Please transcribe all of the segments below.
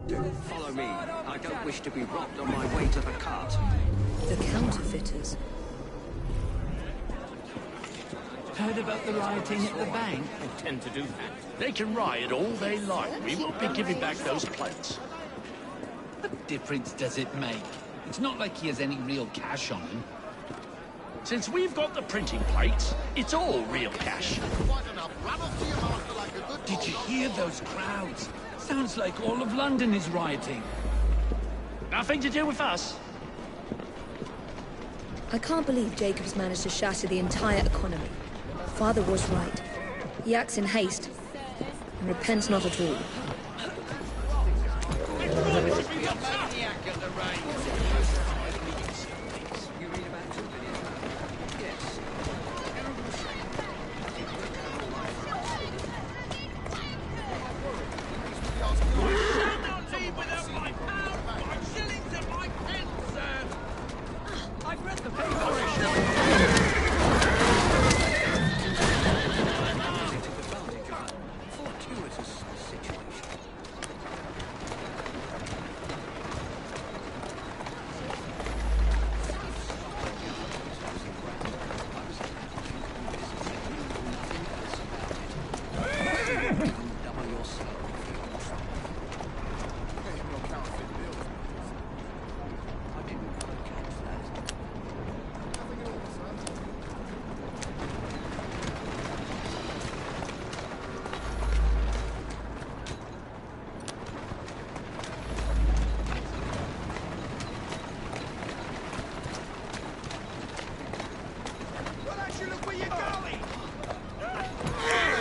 Follow me. I don't wish to be robbed on my way to the cart. The counterfeiters. Heard about the rioting at the bank? They tend to do that. They can riot all they like. We won't be giving back those plates. What difference does it make? It's not like he has any real cash on him. Since we've got the printing plates, it's all real cash. Did you hear those crowds? Sounds like all of London is rioting. Nothing to do with us. I can't believe Jacobs managed to shatter the entire economy. Father was right. He acts in haste and repents not at all.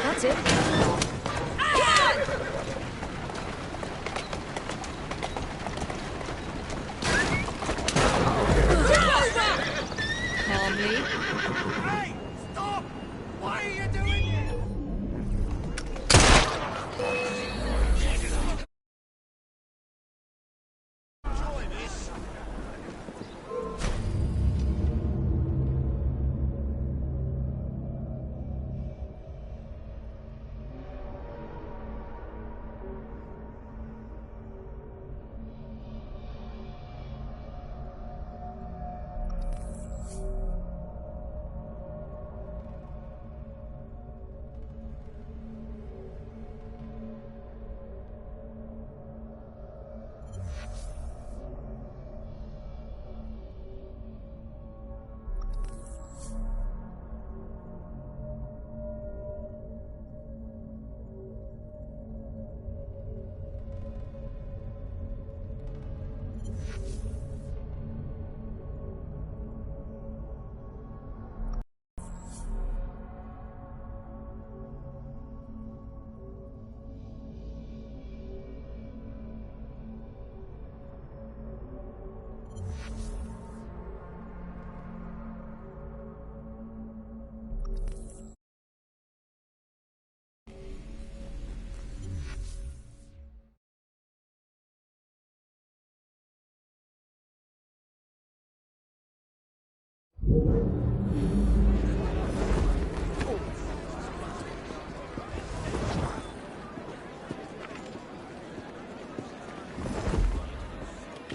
That's it. Calmly. Hey! Stop! Why are you doing it? Enjoy this.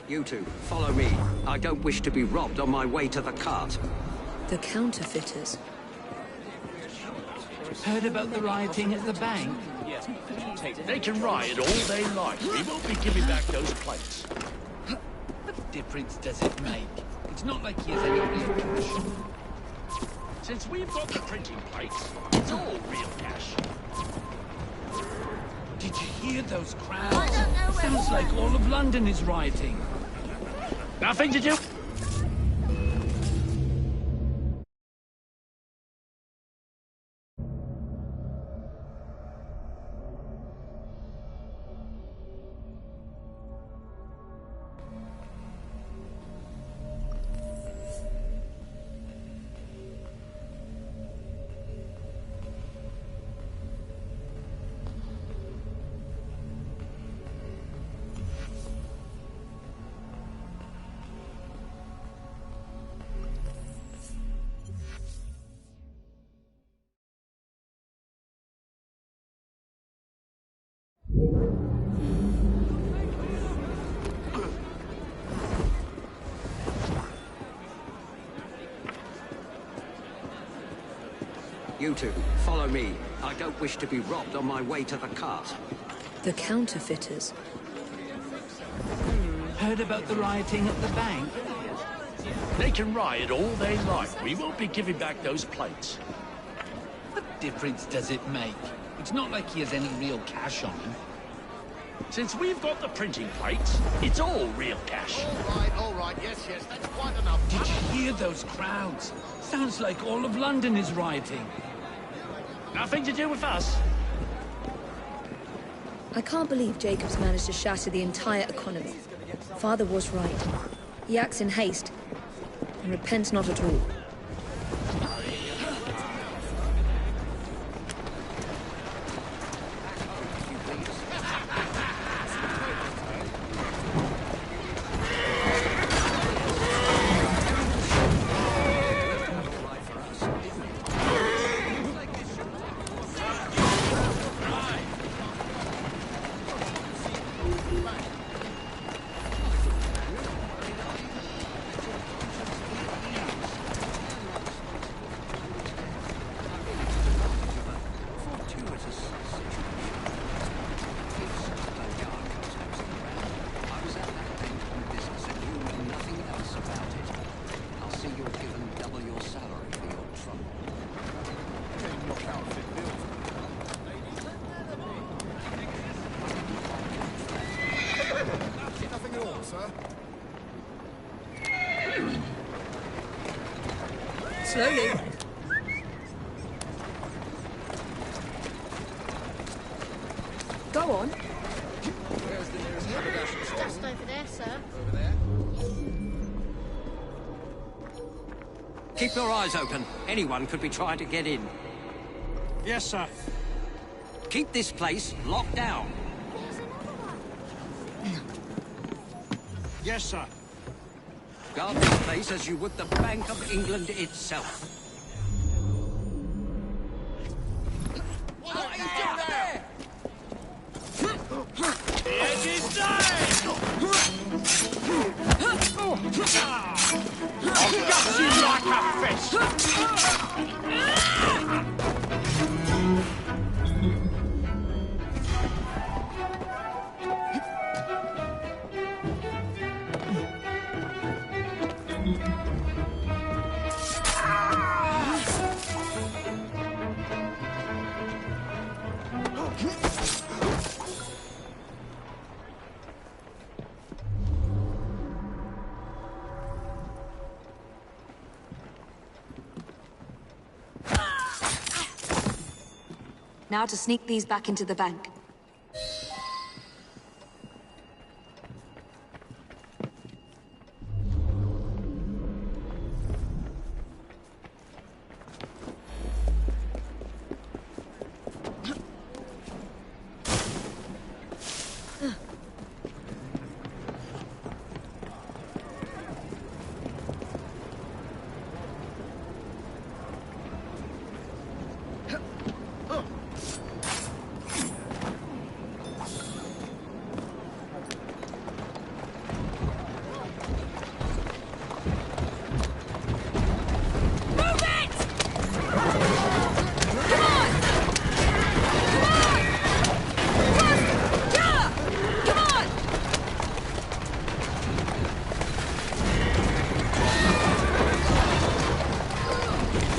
You two, follow me. I don't wish to be robbed on my way to the cart. The counterfeiters. Heard about the rioting at the bank? They can riot all they like. We won't be giving back those plates. What difference does it make? It's not like he has any real cash. Since we've got the printing plates, it's all real cash. Did you hear those crowds? Sounds like all of London is rioting. Nothing to do. You two, follow me. I don't wish to be robbed on my way to the cart. The counterfeiters. Heard about the rioting at the bank? They can riot all they like. We won't be giving back those plates. What difference does it make? It's not like he has any real cash on him. Since we've got the printing plates, it's all real cash. All right, yes, that's quite enough. Did you hear those crowds? Sounds like all of London is rioting. Nothing to do with us. I can't believe Jacobs managed to shatter the entire economy. Father was right. He acts in haste and repents not at all. Slowly. Go on. Where's the nearest haberdasher's store? Just over there, sir. Over there? Keep your eyes open. Anyone could be trying to get in. Yes, sir. Keep this place locked down. There's another one. Yes, sir. Guard this place as you would the Bank of England itself. What are you doing there? The edge is down! I'll gut you like a fish! Now to sneak these back into the bank.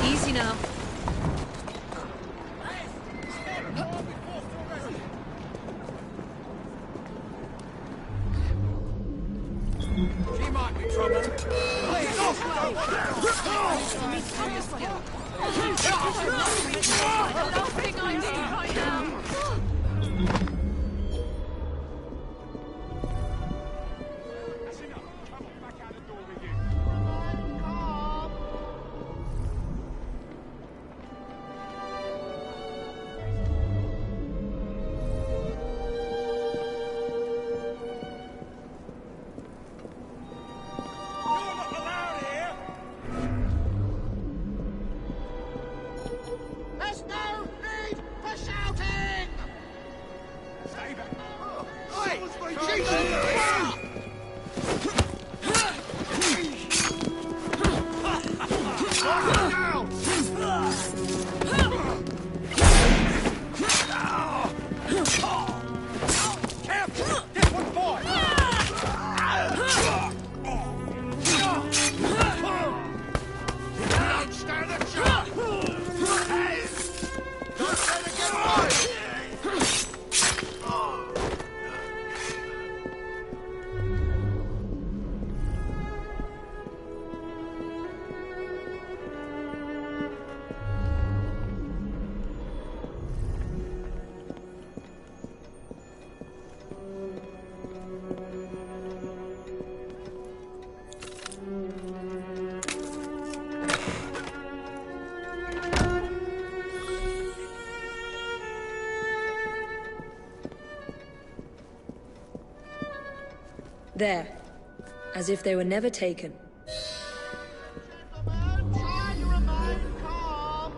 Easy now. She might be trouble. Please, There's no need There. As if they were never taken. Try to remain calm.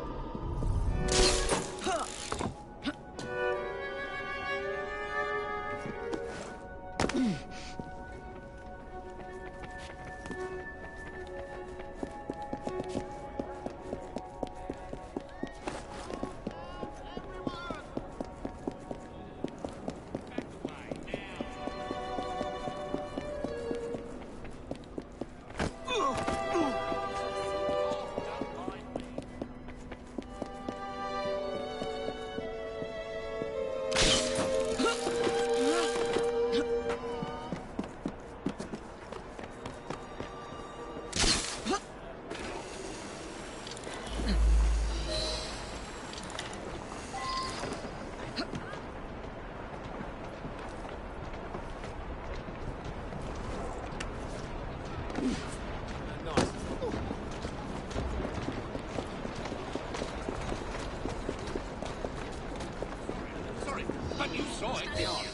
Sorry, but you saw it, didn't you?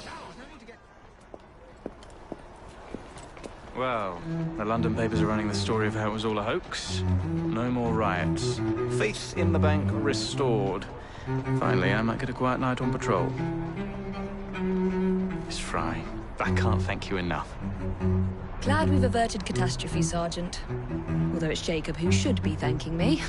Well, the London papers are running the story of how it was all a hoax. No more riots. Faith in the bank restored. Finally, I might get a quiet night on patrol. Miss Fry, I can't thank you enough. Glad we've averted catastrophe, Sergeant. Although it's Jacob who should be thanking me.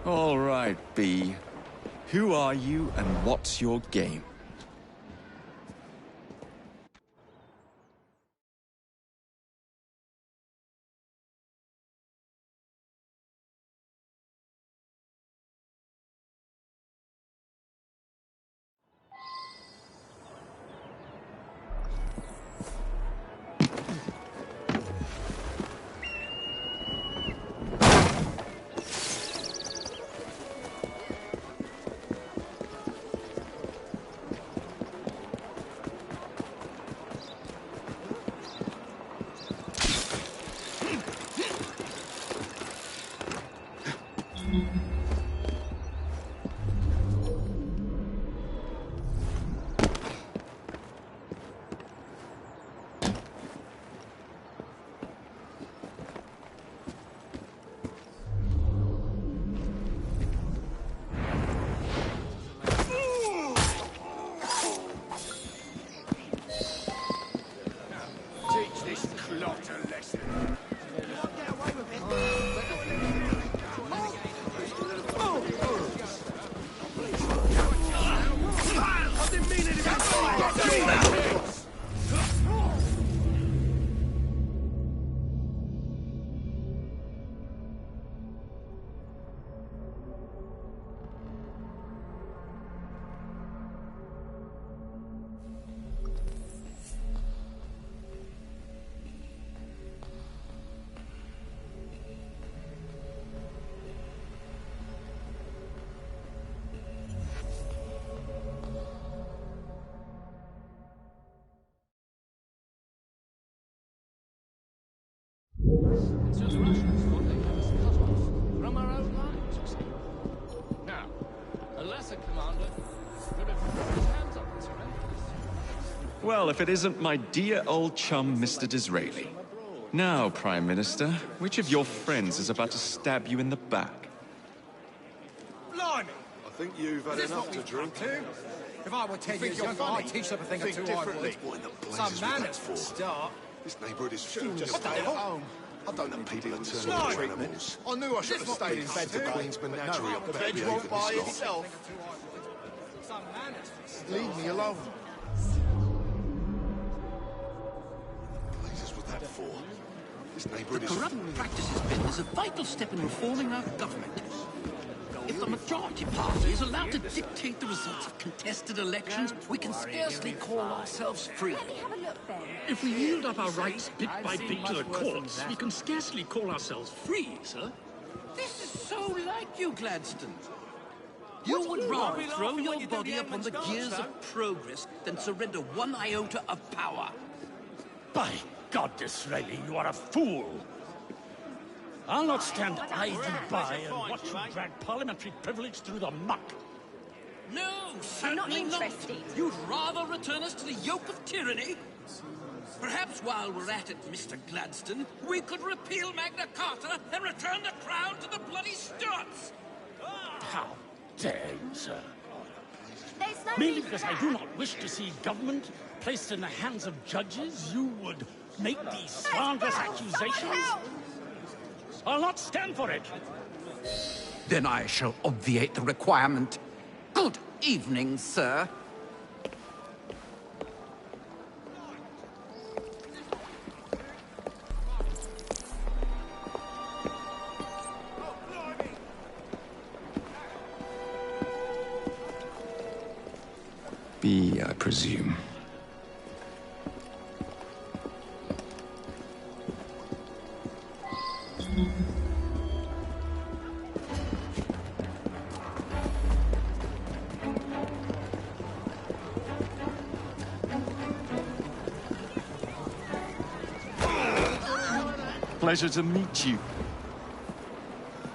All right, B. Who are you and what's your game? It's just Russians wanting us cut off from our own lines, you see. Now, a lesser commander could have put his hands up and surrendered. Well, if it isn't my dear old chum, Mr. Disraeli. Now, Prime Minister, which of your friends is about to stab you in the back? Blimey! I think you've had enough to drink. If I were 10 years younger, I'd teach them a thing or two, I would. What in the blazes Some was manners that for for? start. This neighbourhood is filled Just with stay at home. I don't know people are turning Blimey. into animals. I knew I should have stayed in bed. The Queen's menagerie. I'm better behaved than this lot. Some manners for start. Leave me alone. Blazes was that for? This neighbourhood is... Corrupt practices bill is a vital step in reforming our government. If the majority party is allowed to dictate the results of contested elections, we can scarcely call ourselves free. If we yield up our rights bit by bit to the courts, we can scarcely call ourselves free, sir. This is so like you, Gladstone. You would rather throw your body upon the gears of progress than surrender one iota of power. By God, Disraeli, you are a fool! I'll not stand idly by and watch you drag parliamentary privilege through the muck. No, certainly not. You'd rather return us to the yoke of tyranny? Perhaps while we're at it, Mr. Gladstone, we could repeal Magna Carta and return the crown to the bloody Stuarts! How dare you, sir? There's no Merely need for because I that. do not wish to see government placed in the hands of judges, you would make these slanderous accusations? I'll not stand for it! Then I shall obviate the requirement. Good evening, sir. B, I presume. Pleasure to meet you.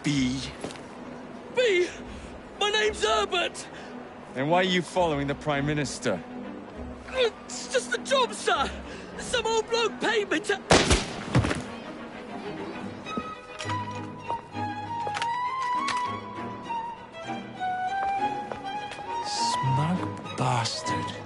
B. B! My name's Herbert! And why are you following the Prime Minister? It's just the job, sir! Some old bloke paid me to... Smug bastard.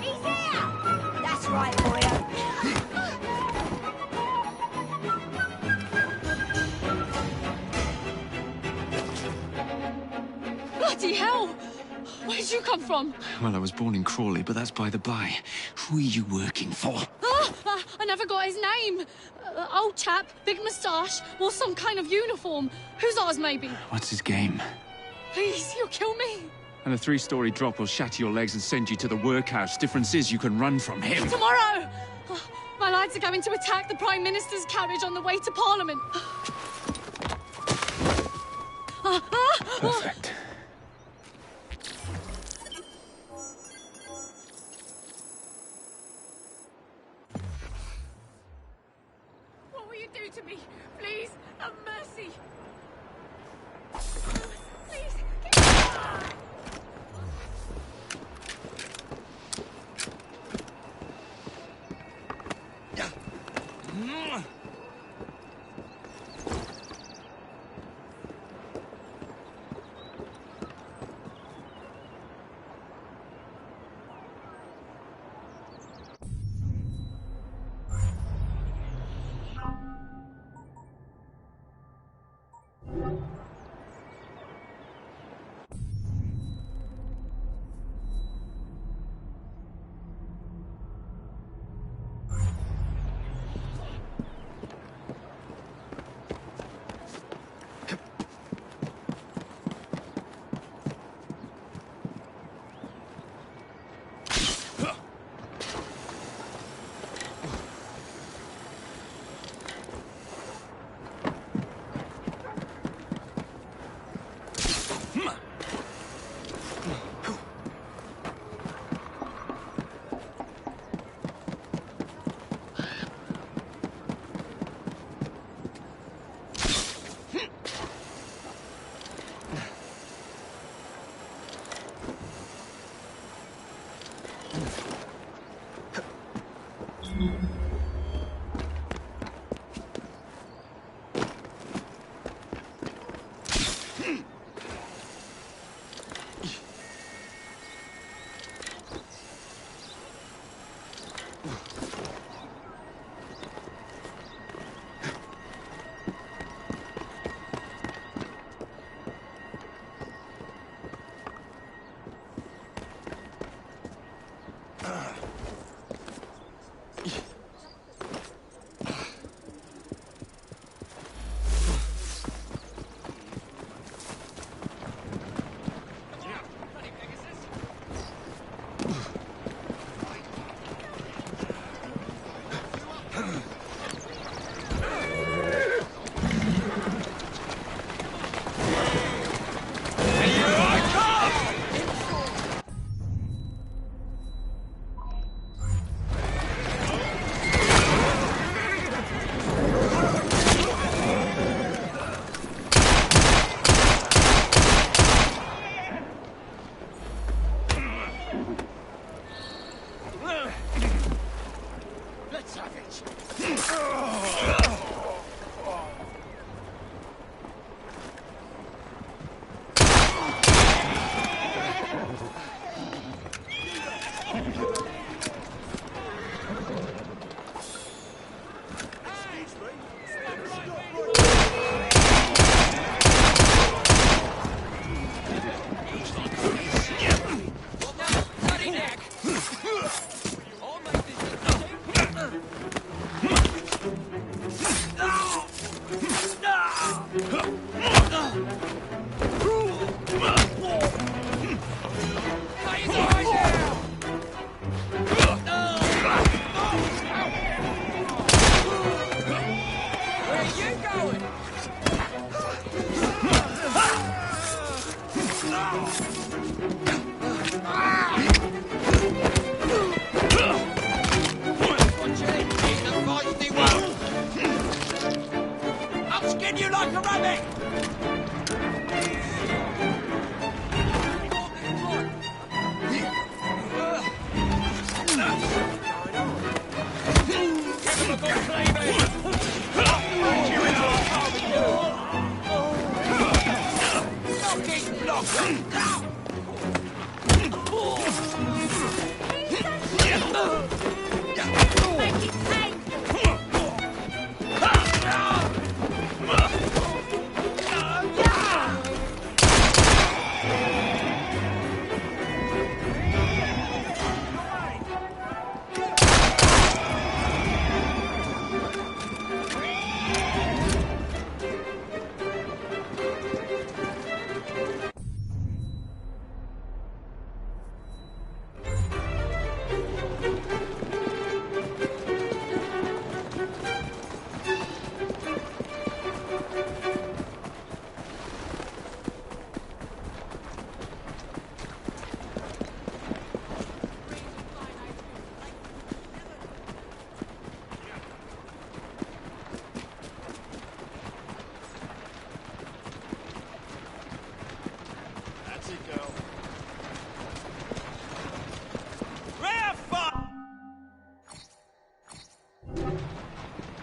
He's here! That's right, boyo. Bloody hell! Where'd you come from? Well, I was born in Crawley, but that's by the by. Who are you working for? I never got his name. Old chap, big moustache, wore some kind of uniform. Who's ours, maybe? What's his game? Please, you'll kill me. And a 3-story drop will shatter your legs and send you to the workhouse. Difference is you can run from him. Tomorrow! My lads are going to attack the Prime Minister's carriage on the way to Parliament. Perfect. What will you do to me? Please, have mercy. Please.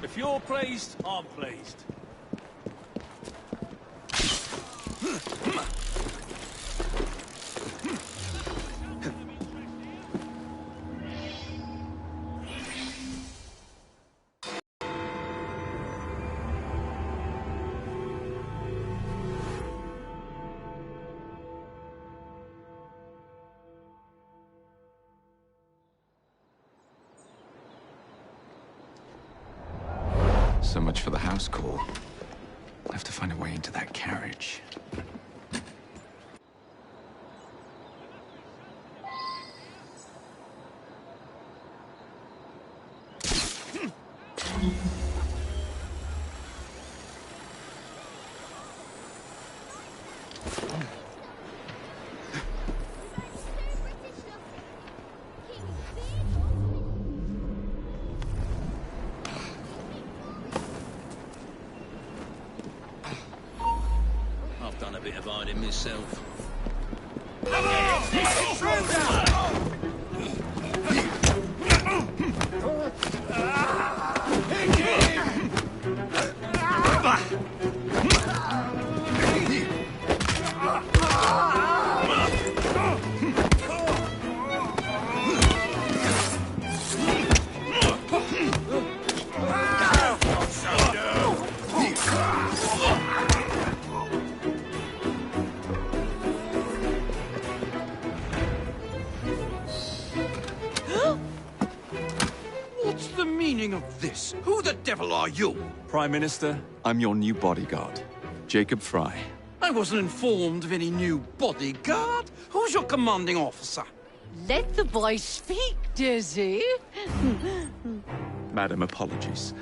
If you're pleased, I'm pleased. So much for the house call. I'll have to find a way into that carriage. I've done a bit of hiding myself. meaning of this? Who the devil are you? Prime Minister, I'm your new bodyguard, Jacob Fry. I wasn't informed of any new bodyguard. Who's your commanding officer? Let the boy speak, Dizzy. Madam, apologies.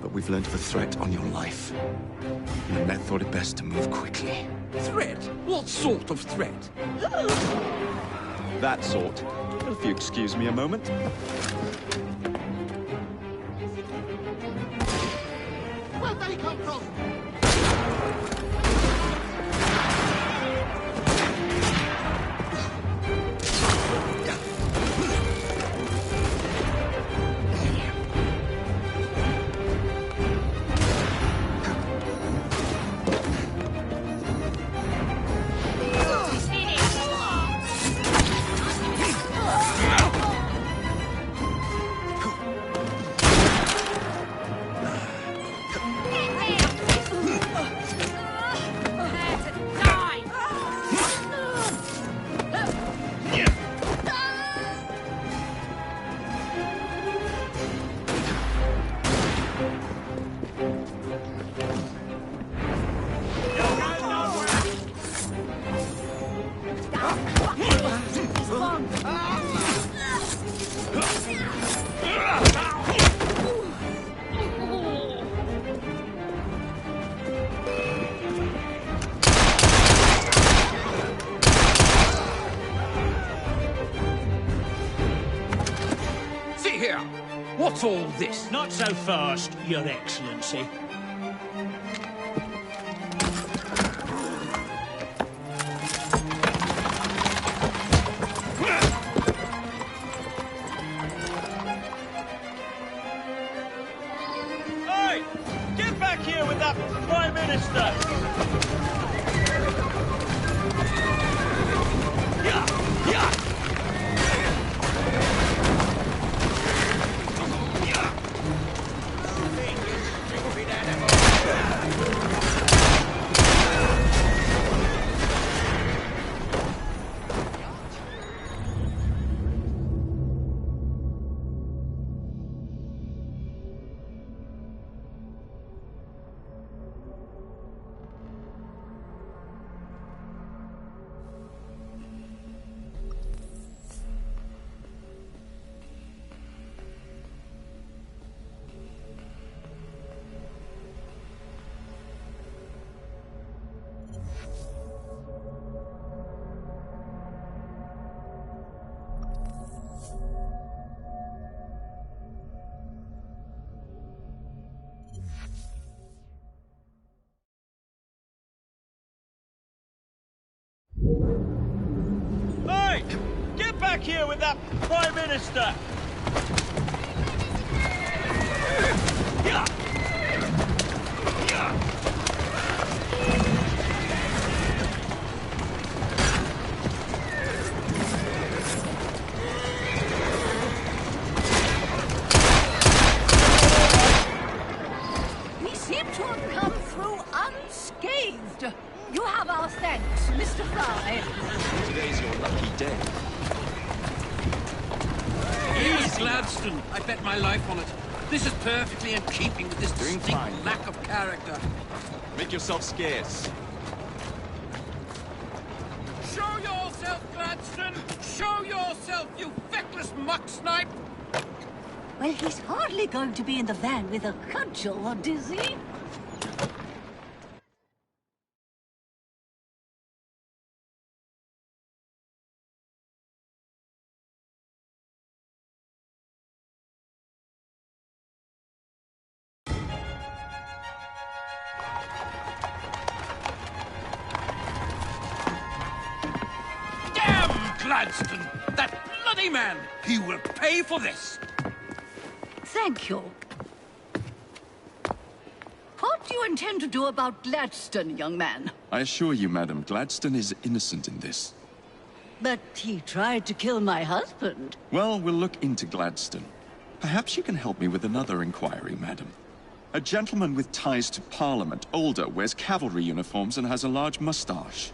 But we've learned of a threat on your life. And the Met thought it best to move quickly. Threat? What sort of threat? That sort. If you excuse me a moment. Where'd they come from? What's all this? Not so fast, Your Excellency. Hey! Get back here with that Prime Minister! Hey! Get back here with that Prime Minister! We seem to have come through unscathed. You have our thanks, Mr. Fry. Today's your lucky day. Here's Gladstone. I bet my life on it. This is perfectly in keeping with this Doing distinct fine. lack of character. Make yourself scarce. Show yourself, Gladstone! Show yourself, you feckless muck snipe! Well, he's hardly going to be in the van with a cudgel, Dizzy. Damn Gladstone! That bloody man! He will pay for this! Thank you. What do you intend to do about Gladstone, young man? I assure you, Madam, Gladstone is innocent in this. But he tried to kill my husband. Well, we'll look into Gladstone. Perhaps you can help me with another inquiry, Madam. A gentleman with ties to Parliament, older, wears cavalry uniforms and has a large moustache.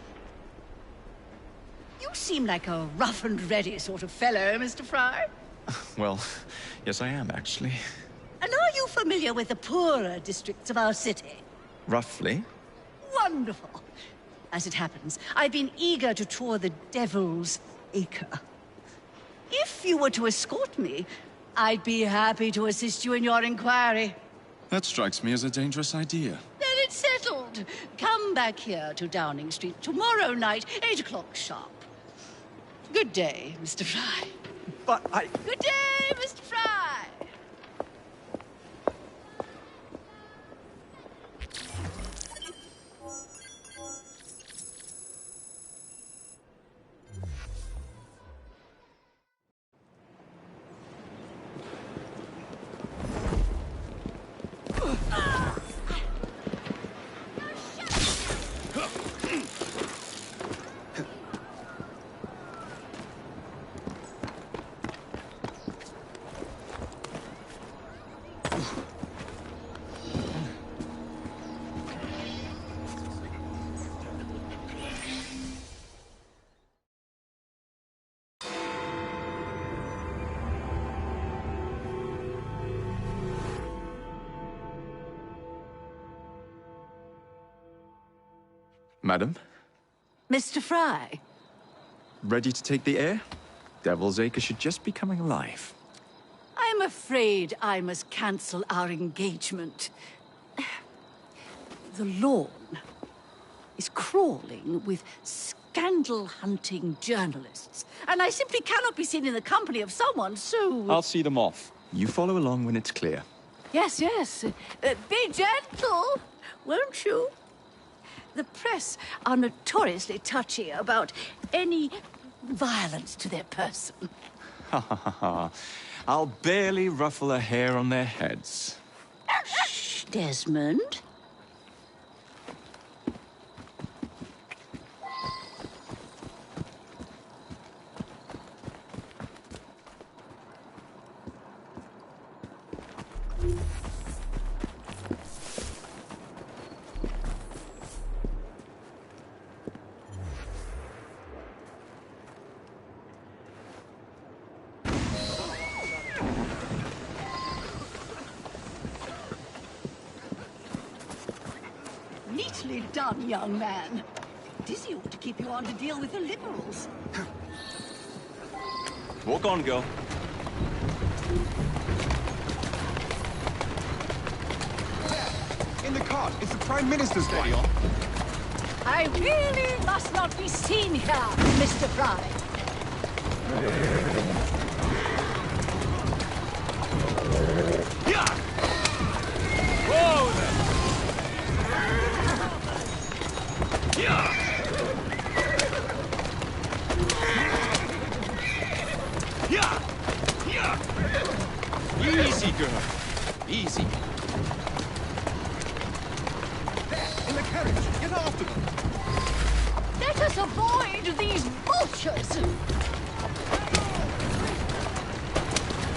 You seem like a rough and ready sort of fellow, Mr. Fry. Well, yes I am, actually. And are you familiar with the poorer districts of our city? Roughly. Wonderful. As it happens, I've been eager to tour the Devil's Acre. If you were to escort me, I'd be happy to assist you in your inquiry. That strikes me as a dangerous idea. Then it's settled. Come back here to Downing Street tomorrow night, 8 o'clock sharp. Good day, Mr. Fry. But I... Good day, Mr. Fry! Madam? Mr. Fry? Ready to take the air? Devil's Acre should just be coming alive. I'm afraid I must cancel our engagement. The lawn is crawling with scandal-hunting journalists, and I simply cannot be seen in the company of someone so... I'll see them off. You follow along when it's clear. Yes, yes. Be gentle, won't you? The press are notoriously touchy about any violence to their person. Ha ha ha ha. I'll barely ruffle a hair on their heads. Shh, Desmond. Neatly done, young man. Dizzy ought to keep you on to deal with the Liberals. Walk on, girl. In the cart, it's the Prime Minister's wife. I really must not be seen here, Mr. Fry. Yeah! Whoa there! Yeah! Yeah! Yeah! Easy, girl. Easy. In the carriage, get after them. Let us avoid these vultures.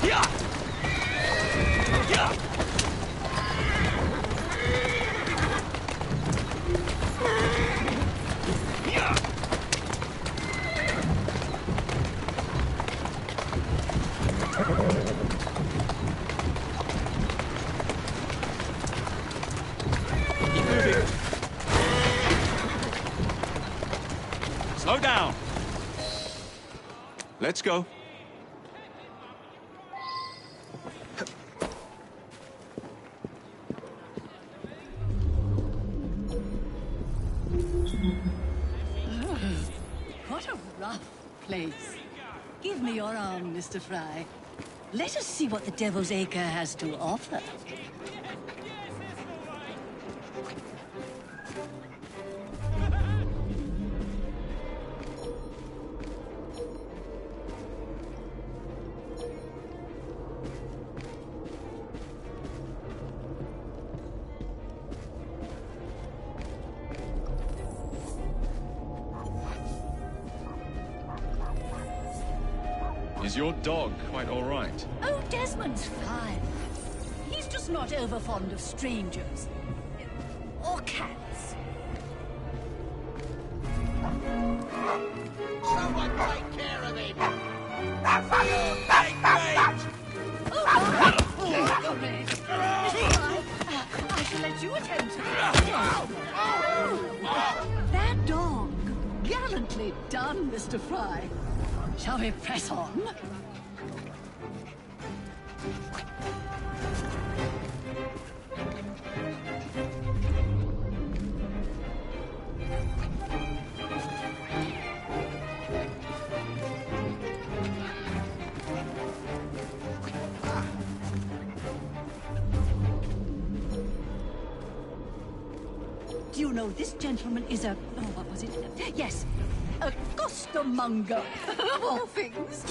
Yeah! Yeah! Yeah! Keep moving. Slow down. Let's go. What a rough place. Give me your arm, Mr. Fry. Let us see what the Devil's Acre has to offer. Is your dog quite all right? Oh, Desmond's fine. He's just not over fond of strangers. Or cats. Someone take care of him! Take me! done, Mr. Fry. Shall we press on? Do you know this gentleman is a... Oh, what was it? Yes, a costermonger, of all things.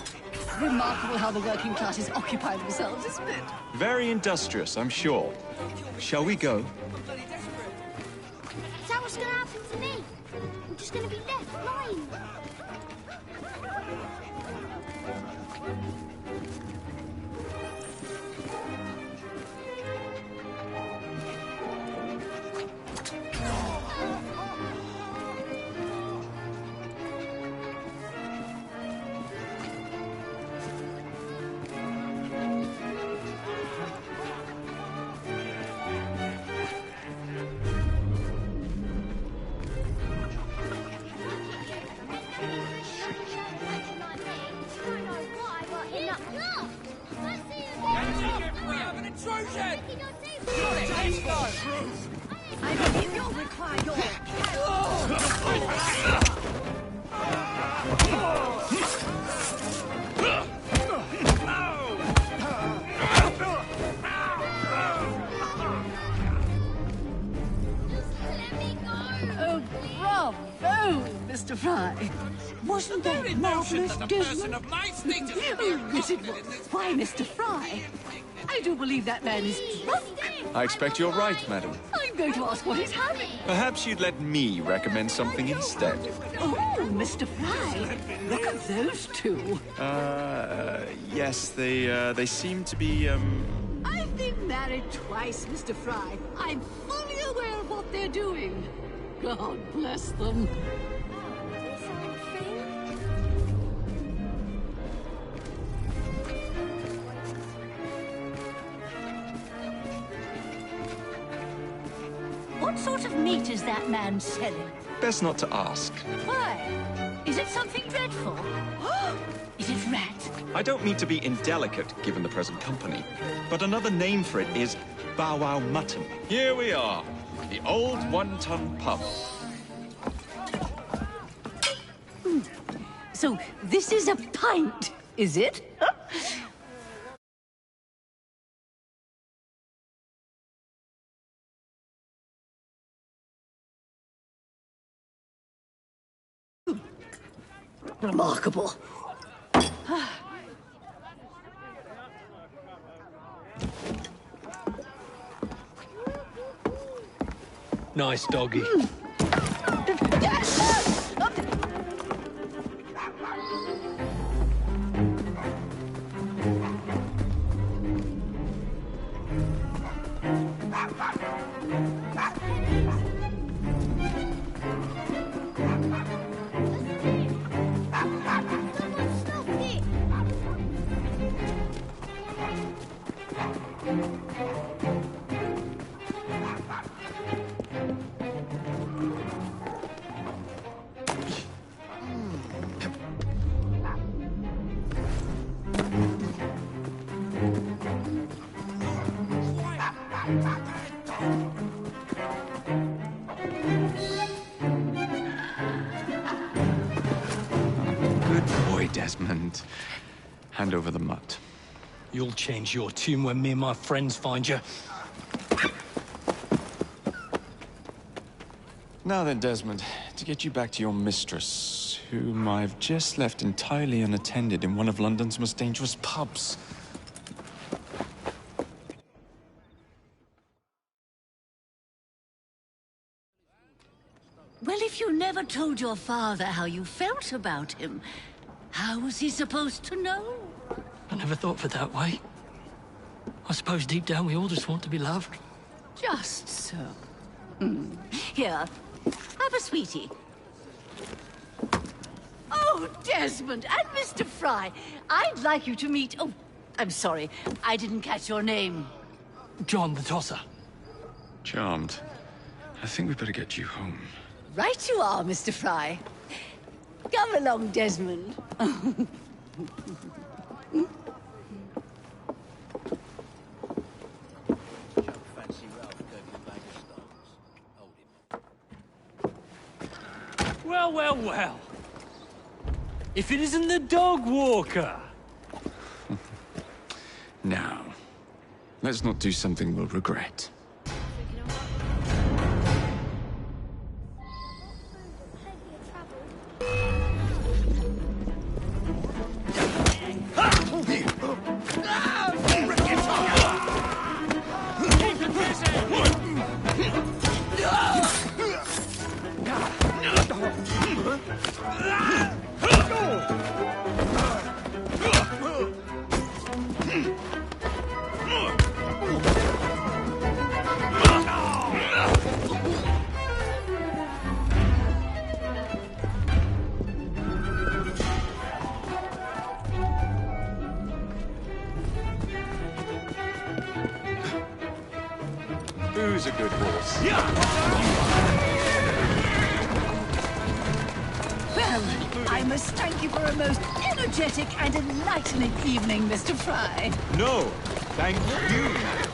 Remarkable how the working classes occupy themselves, isn't it? Very industrious, I'm sure. Shall we go? Is that what's going to happen to me? I'm just going to be left lying. I believe you'll require your Oh, bravo, Mr. Fry. Wasn't that marvelous, Desmond? Of my status Oh, yes, it was. Why, Mr. Fry? I do believe that man is drunk. I expect you're right, madam. I'm going to ask what he's having. Perhaps you'd let me recommend something instead. Oh, Mr. Fry, look at those two. Yes, they seem to be, I've been married twice, Mr. Fry. I'm fully aware of what they're doing. God bless them. What sort of meat is that man selling? best not to ask. Why? Is it something dreadful? Is it rat? I don't mean to be indelicate, given the present company, but another name for it is Bow Wow Mutton. Here we are, the old one-ton pub. So this is a pint, is it? Remarkable. Nice doggy. Good boy, Desmond. Hand over the mutt. You'll change your tune when me and my friends find you. Now then, Desmond, to get you back to your mistress, whom I've just left entirely unattended in one of London's most dangerous pubs. Well, if you never told your father how you felt about him, how was he supposed to know? I never thought of it that way. I suppose deep down we all just want to be loved. Just so. Here, have a sweetie. Oh, Desmond and Mr. Fry, I'd like you to meet... Oh, I'm sorry, I didn't catch your name. John the Tosser. Charmed. I think we better get you home. Right you are, Mr. Fry. Come along, Desmond. Well, well, well. If it isn't the dog walker. Now, let's not do something we'll regret. Who's a good horse? Well, I must thank you for a most energetic and enlightening evening, Mr. Fry. No, thank you, madam.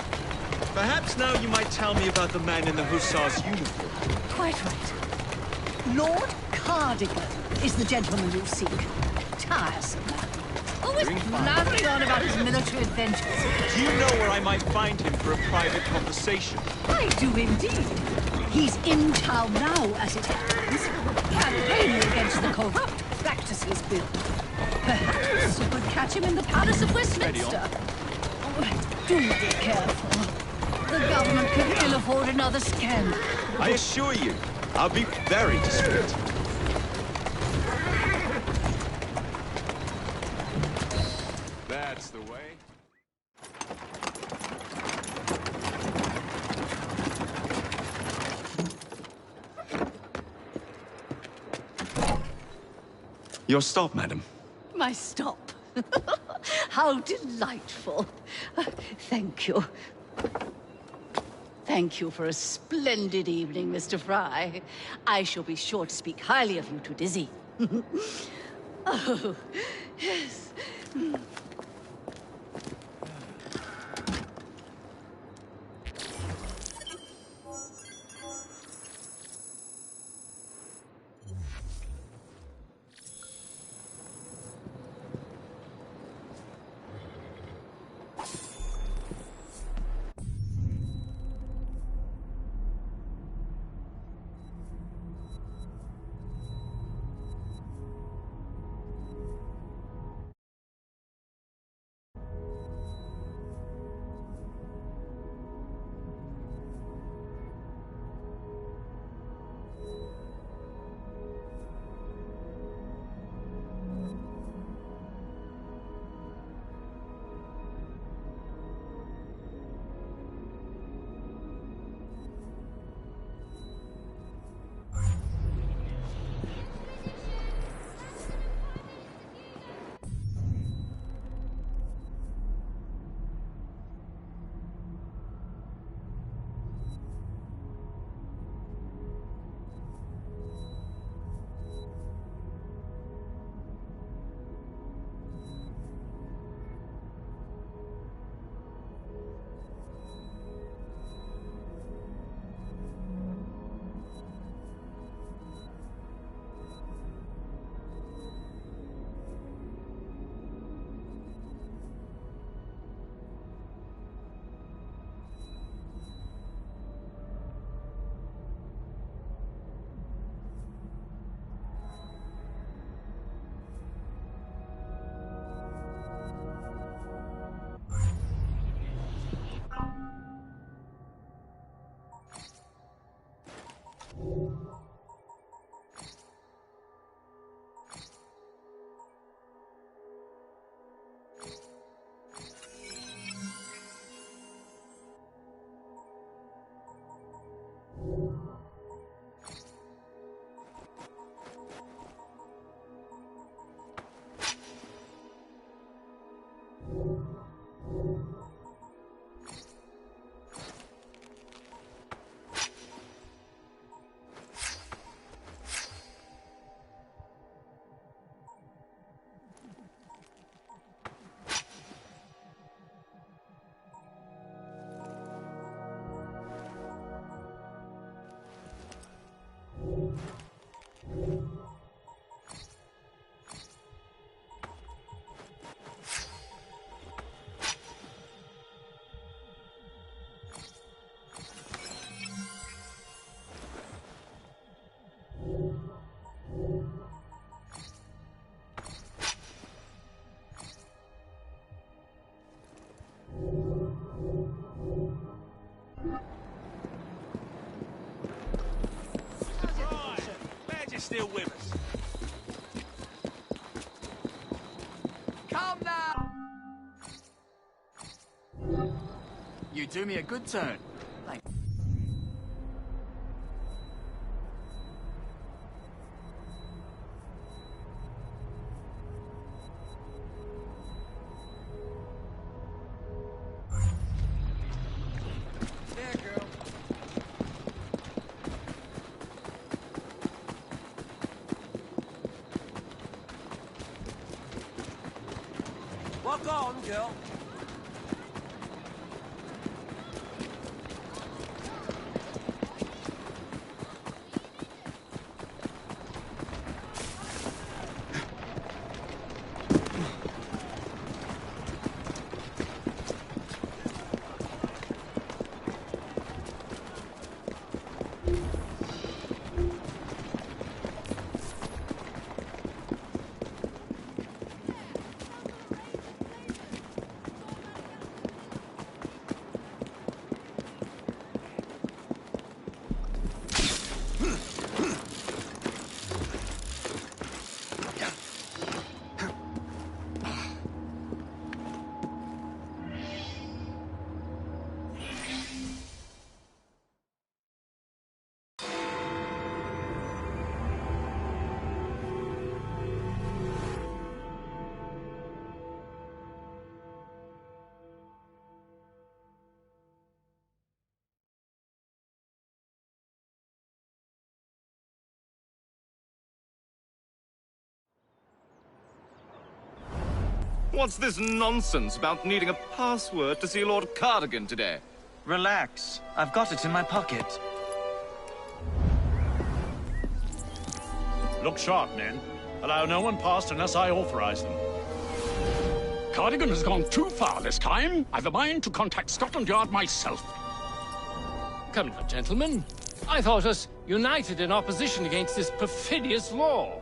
Perhaps now you might tell me about the man in the hussar's uniform. Quite right. Lord Cardigan is the gentleman you seek. Tiresome man. Always blathering on about his military adventures. Do you know where I might find him for a private conversation? I do indeed. He's in town now, as it happens, campaigning against the corrupt practices bill. Perhaps you could catch him in the Palace of Westminster. Oh, do be careful. The government could ill afford another scandal. I assure you, I'll be very discreet. That's the way. Your stop, madam. My stop. How delightful. Thank you. Thank you for a splendid evening, Mr. Fry. I shall be sure to speak highly of you to Dizzy. Oh, yes. Glad you're still with us. Come now! You do me a good turn. Thanks. Walk on, girl. What's this nonsense about needing a password to see Lord Cardigan today? Relax. I've got it in my pocket. Look sharp, men. Allow no one past unless I authorize them. Cardigan has gone too far this time. I've a mind to contact Scotland Yard myself. Come now, gentlemen. I thought us united in opposition against this perfidious law.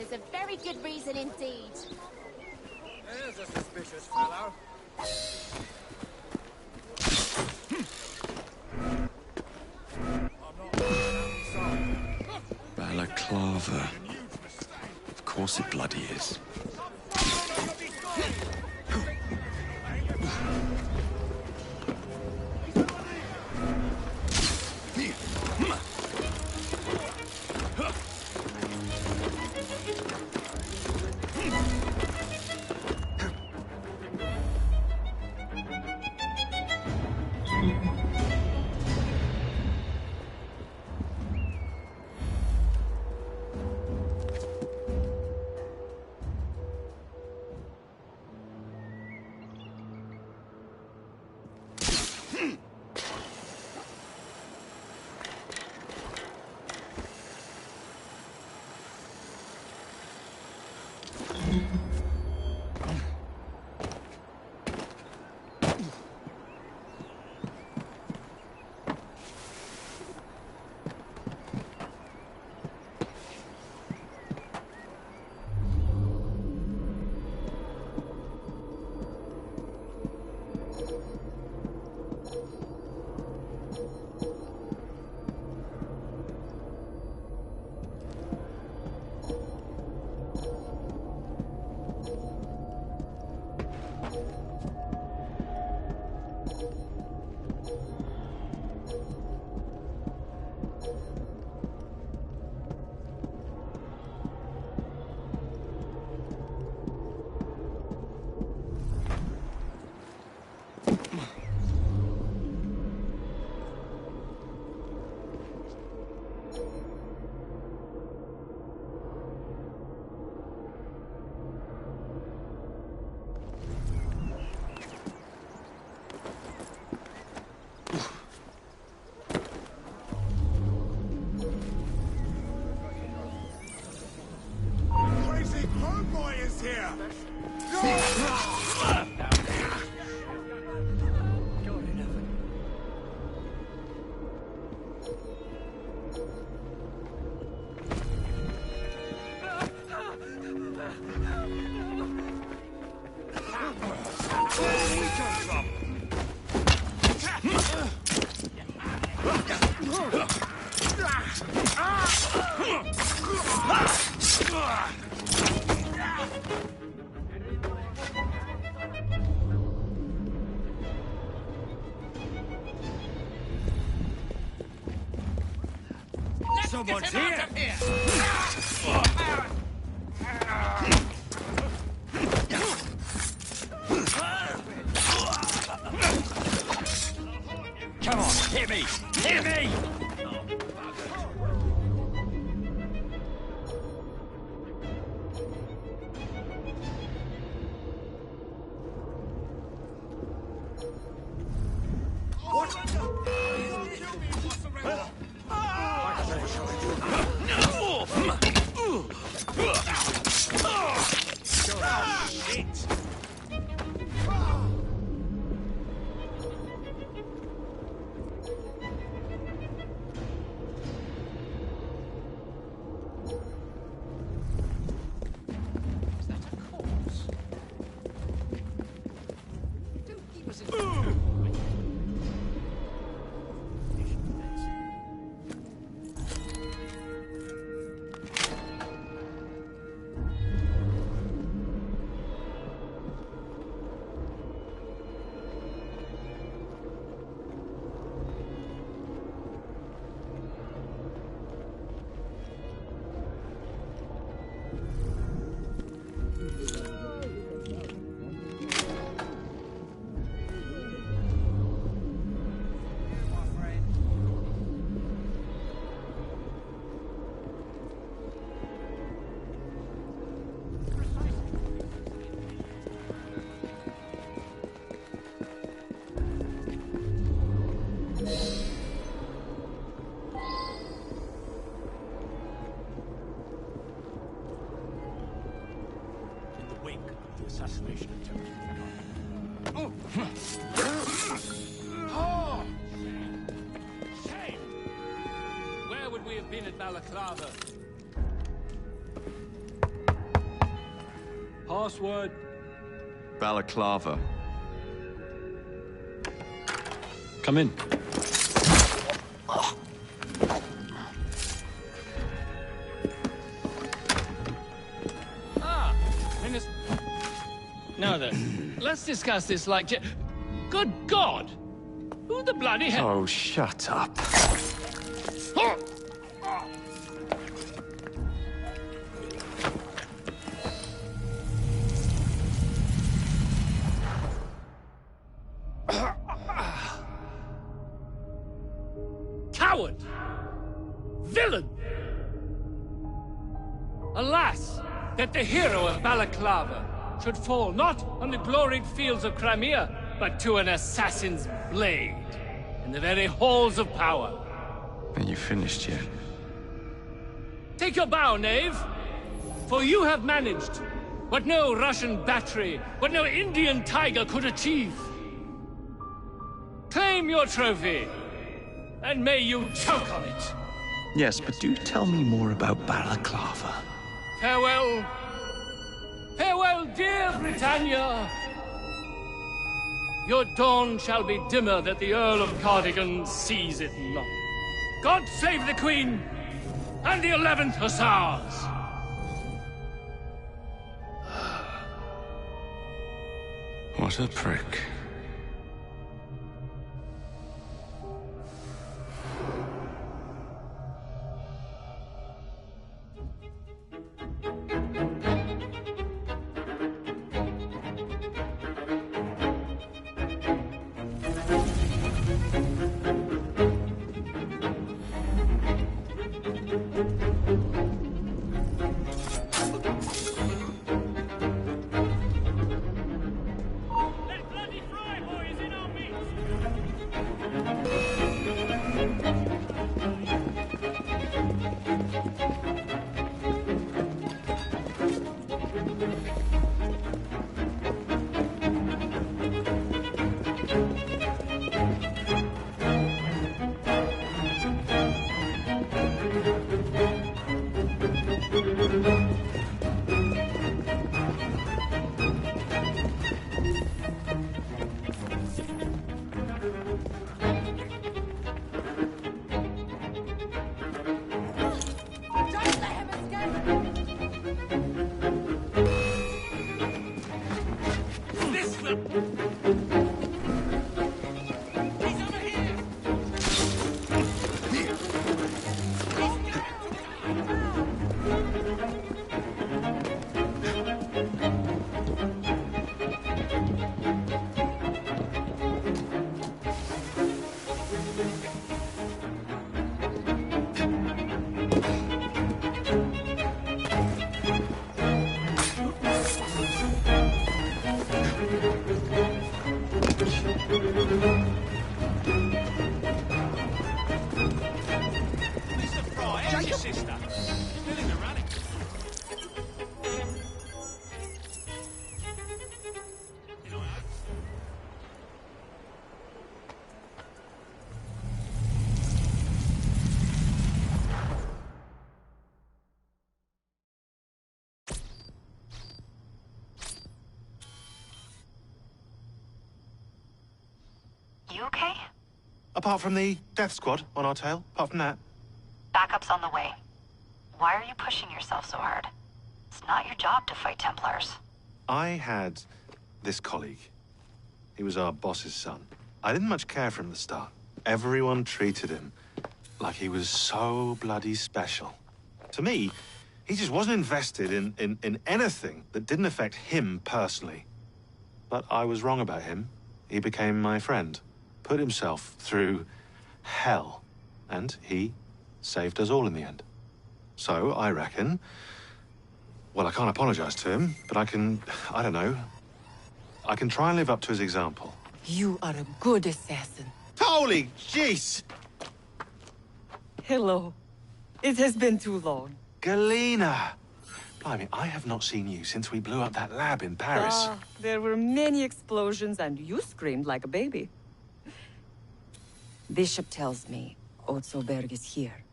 There's a very good reason indeed. There's a suspicious fellow. Balaclava. Of course it bloody is. Crazy crow boy is here! Someone's here! Come on, hit me! Hit me! Assassination attempt. Oh! Shame! Where would we have been at Balaclava? Password. Balaclava. Come in. Ah! Minister. Now then, let's discuss this like... Good God! Who the bloody hell... Oh, shut up. Coward! Villain! Alas, that the hero of Balaclava should fall not on the gloried fields of Crimea, but to an assassin's blade in the very halls of power. Are you finished yet? Take your bow, knave, for you have managed what no Russian battery, what no Indian tiger could achieve. Claim your trophy, and may you choke on it. Yes, but do tell me more about Balaclava. Farewell. Farewell, dear Britannia! Your dawn shall be dimmer that the Earl of Cardigan sees it not. God save the Queen and the 11th Hussars! What a prick. You okay? Apart from the death squad on our tail, apart from that. Backup's on the way. Why are you pushing yourself so hard? It's not your job to fight Templars. I had this colleague. He was our boss's son. I didn't much care for him at the start. Everyone treated him like he was so bloody special. To me, he just wasn't invested in anything that didn't affect him personally. But I was wrong about him. He became my friend, put himself through hell, and he saved us all in the end. So, I reckon... Well, I can't apologize to him, but I don't know. I can try and live up to his example. You are a good assassin. Holy jeez! Hello. It has been too long. Galena! Blimey, I have not seen you since we blew up that lab in Paris. There were many explosions, and you screamed like a baby. Bishop tells me Otzoberg is here.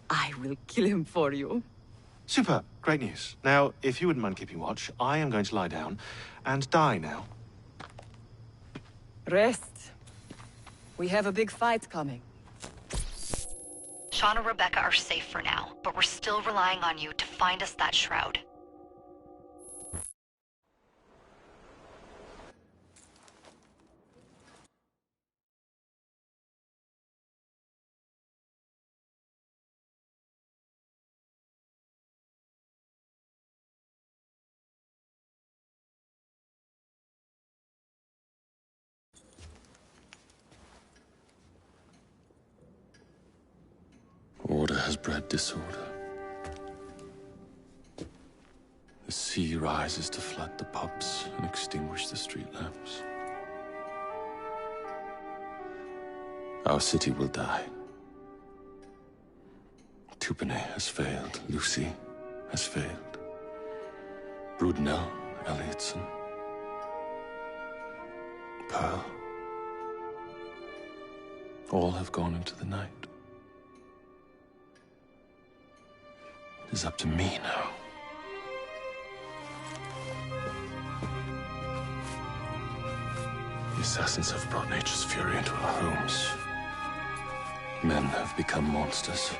I will kill him for you. Super. Great news. Now, if you wouldn't mind keeping watch, I am going to lie down and die now. Rest. We have a big fight coming. Sean and Rebecca are safe for now, but we're still relying on you to find us that shroud. Order has bred disorder. The sea rises to flood the pubs and extinguish the street lamps. Our city will die. Tupene has failed. Lucy has failed. Brudnell, Elliotson, Pearl. All have gone into the night. It is up to me now. The assassins have brought nature's fury into our homes. Men have become monsters,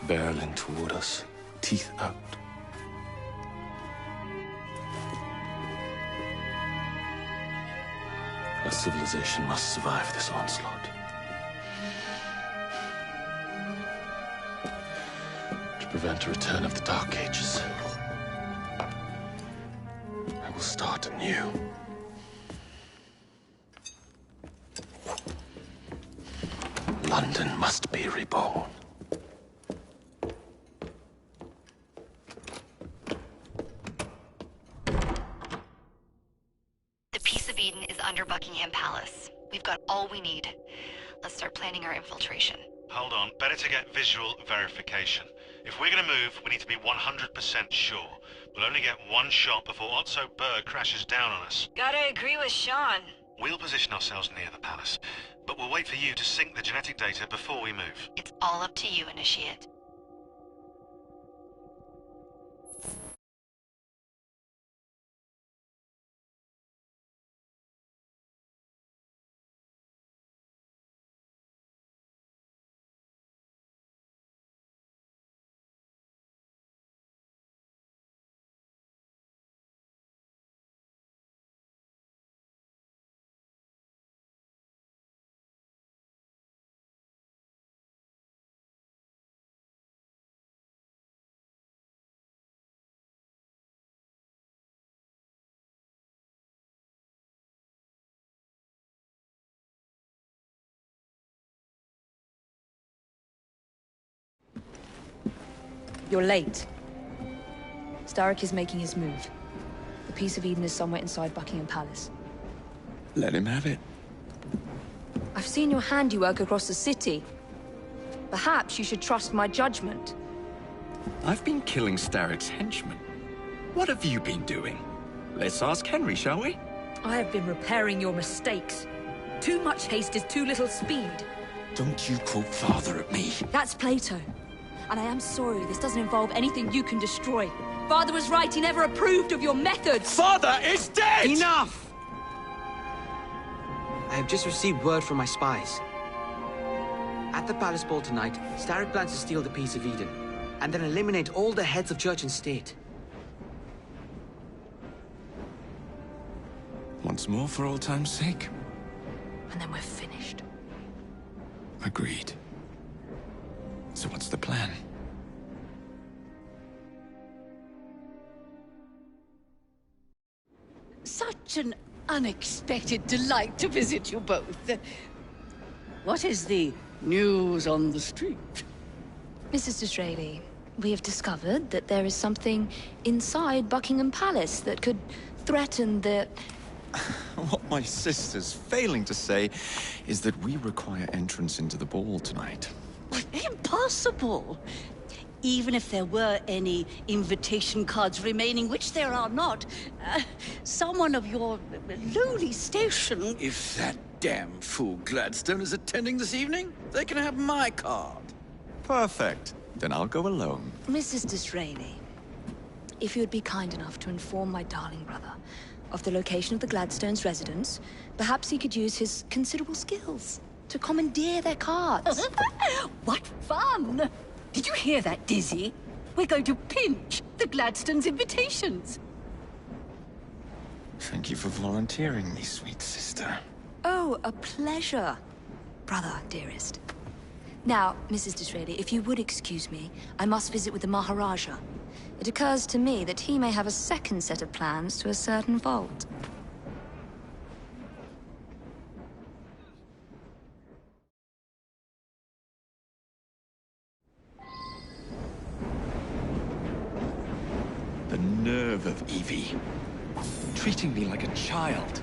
barreling toward us, teeth out. Our civilization must survive this onslaught. To prevent a return of the Dark Ages, I will start anew. London must be reborn. The Peace of Eden is under Buckingham Palace. We've got all we need. Let's start planning our infiltration. Hold on, better to get visual verification. If we're gonna move, we need to be 100% sure. We'll only get one shot before Otso Berg crashes down on us. Gotta agree with Sean. We'll position ourselves near the palace, but we'll wait for you to sync the genetic data before we move. It's all up to you, Initiate. You're late. Starrick is making his move. The Piece of Eden is somewhere inside Buckingham Palace. Let him have it. I've seen your handiwork across the city. Perhaps you should trust my judgment. I've been killing Starrick's henchmen. What have you been doing? Let's ask Henry, shall we? I have been repairing your mistakes. Too much haste is too little speed. Don't you quote Father at me. That's Plato. And I am sorry this doesn't involve anything you can destroy. Father was right, he never approved of your methods! Father is dead! Enough! I have just received word from my spies. At the palace ball tonight, Starrick plans to steal the Piece of Eden, and then eliminate all the heads of church and state. Once more for old time's sake. And then we're finished. Agreed. So what's the plan? Such an unexpected delight to visit you both. What is the news on the street? Mrs. Disraeli, we have discovered that there is something inside Buckingham Palace that could threaten the... What my sister's failing to say is that we require entrance into the ball tonight. Impossible! Even if there were any invitation cards remaining, which there are not, someone of your lowly station... If that damn fool Gladstone is attending this evening, they can have my card. Perfect. Then I'll go alone. Mrs. Disraeli, if you would be kind enough to inform my darling brother of the location of the Gladstones' residence, perhaps he could use his considerable skills to commandeer their cards. What fun! Did you hear that, Dizzy? We're going to pinch the Gladstones' invitations. Thank you for volunteering me, sweet sister. Oh, a pleasure, brother, dearest. Now, Mrs. Disraeli, if you would excuse me, I must visit with the Maharaja. It occurs to me that he may have a second set of plans to a certain vault. The nerve of Evie. Treating me like a child.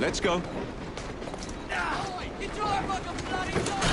Let's go. You drive like a bloody dog!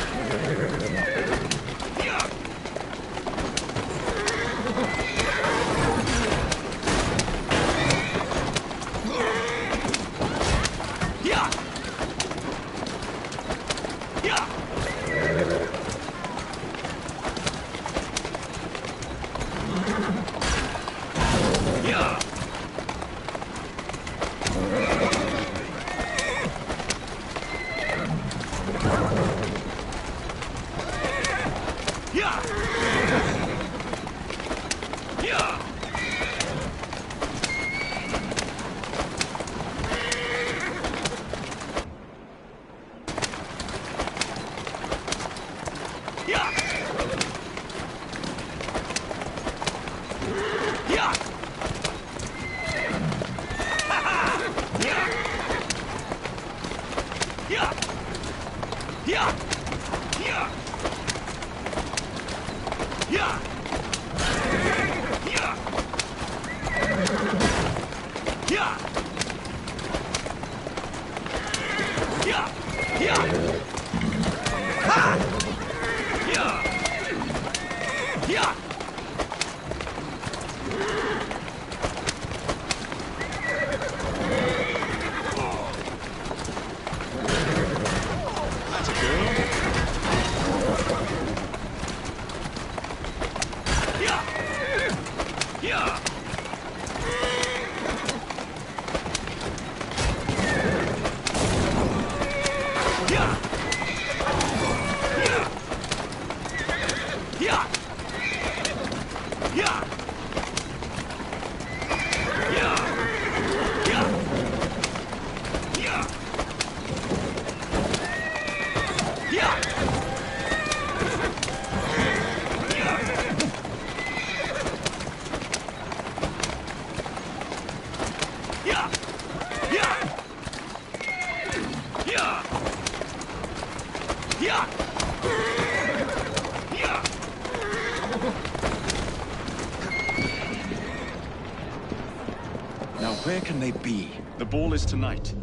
Now, where can they be? The ball is tonight.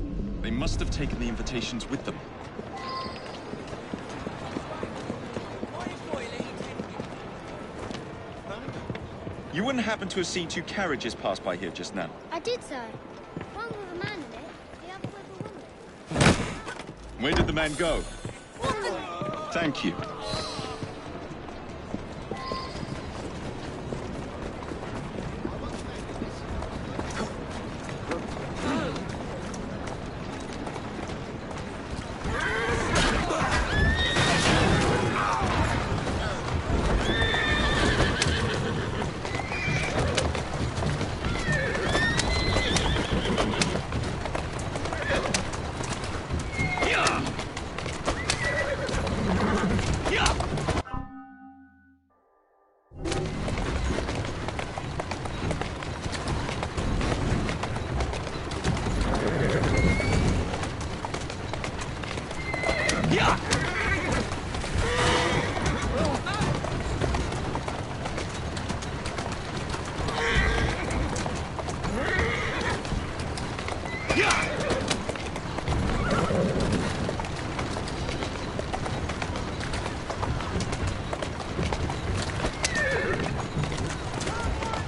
They must have taken the invitations with them. You wouldn't happen to have seen two carriages pass by here just now? I did so. One with a man in it, the other with a woman. Where did the man go? Thank you.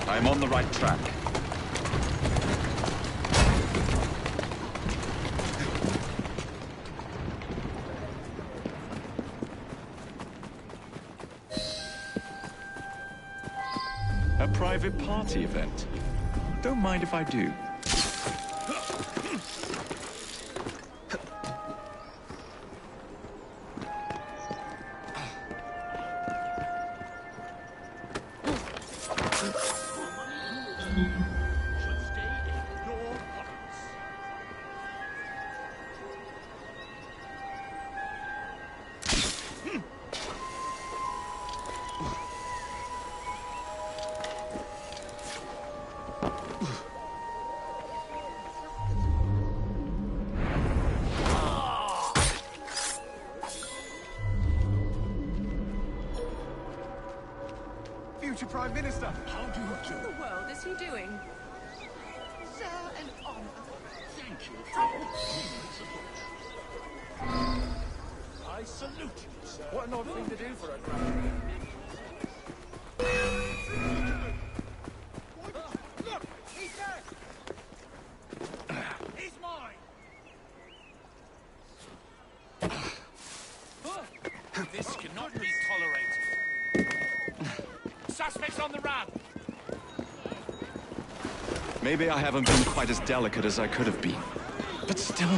I'm on the right track. A private party event. Don't mind if I do. Future Prime Minister, how do you do? What in the world is he doing? Sir and honor. Thank I salute you, sir. What an odd thing to do for a grand. Look! He's there! He's mine! This cannot be tolerated. Suspects on the run! Maybe I haven't been quite as delicate as I could have been. But still...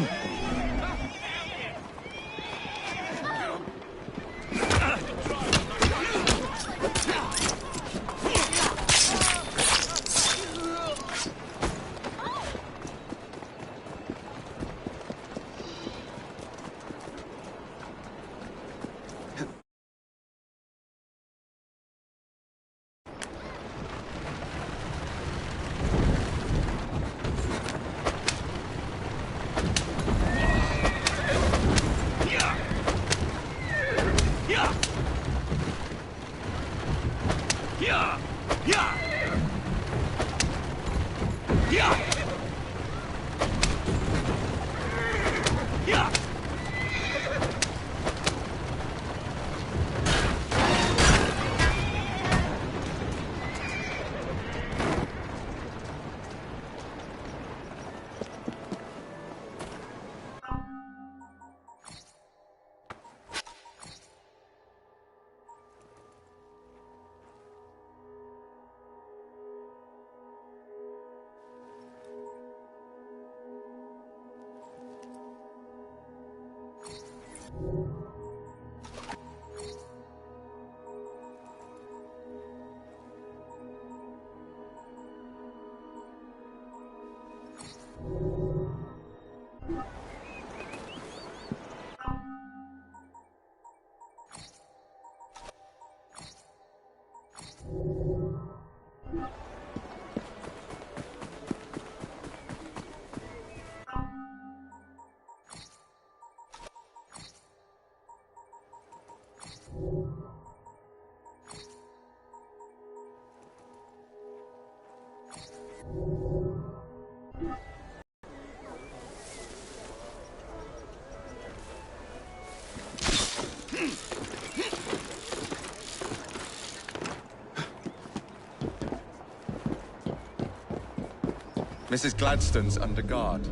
Mrs. Gladstone's under guard.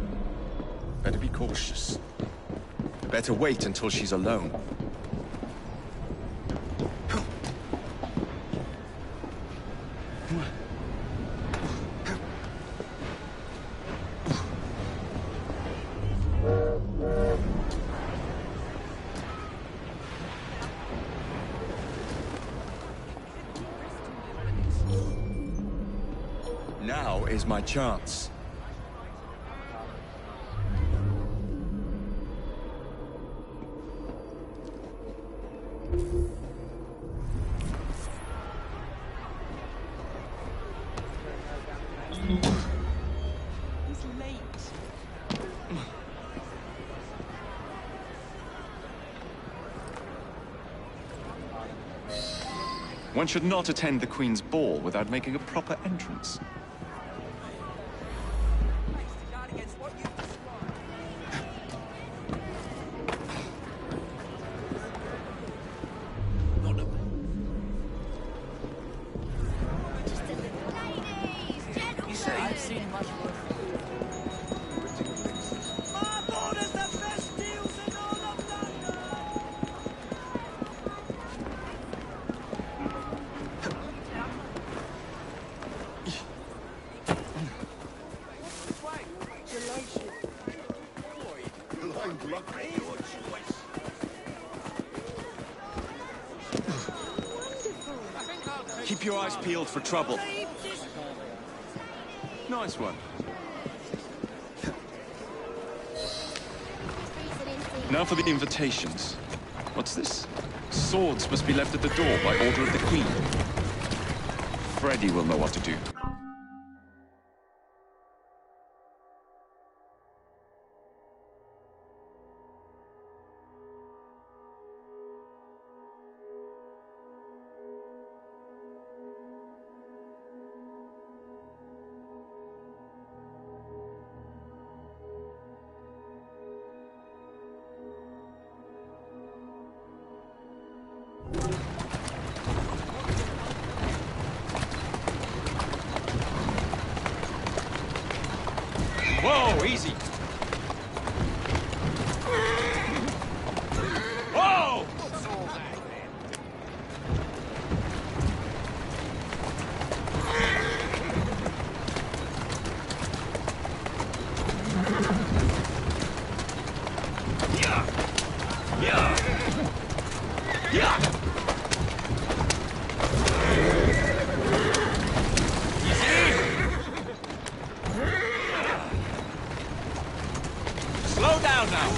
Better be cautious. Better wait until she's alone. Now is my chance. He's late. One should not attend the Queen's ball without making a proper entrance. Keep your eyes peeled for trouble. Nice one. Now for the invitations. What's this? Swords must be left at the door by order of the Queen. Freddy will know what to do. Whoa, easy. Whoa! Slow down now.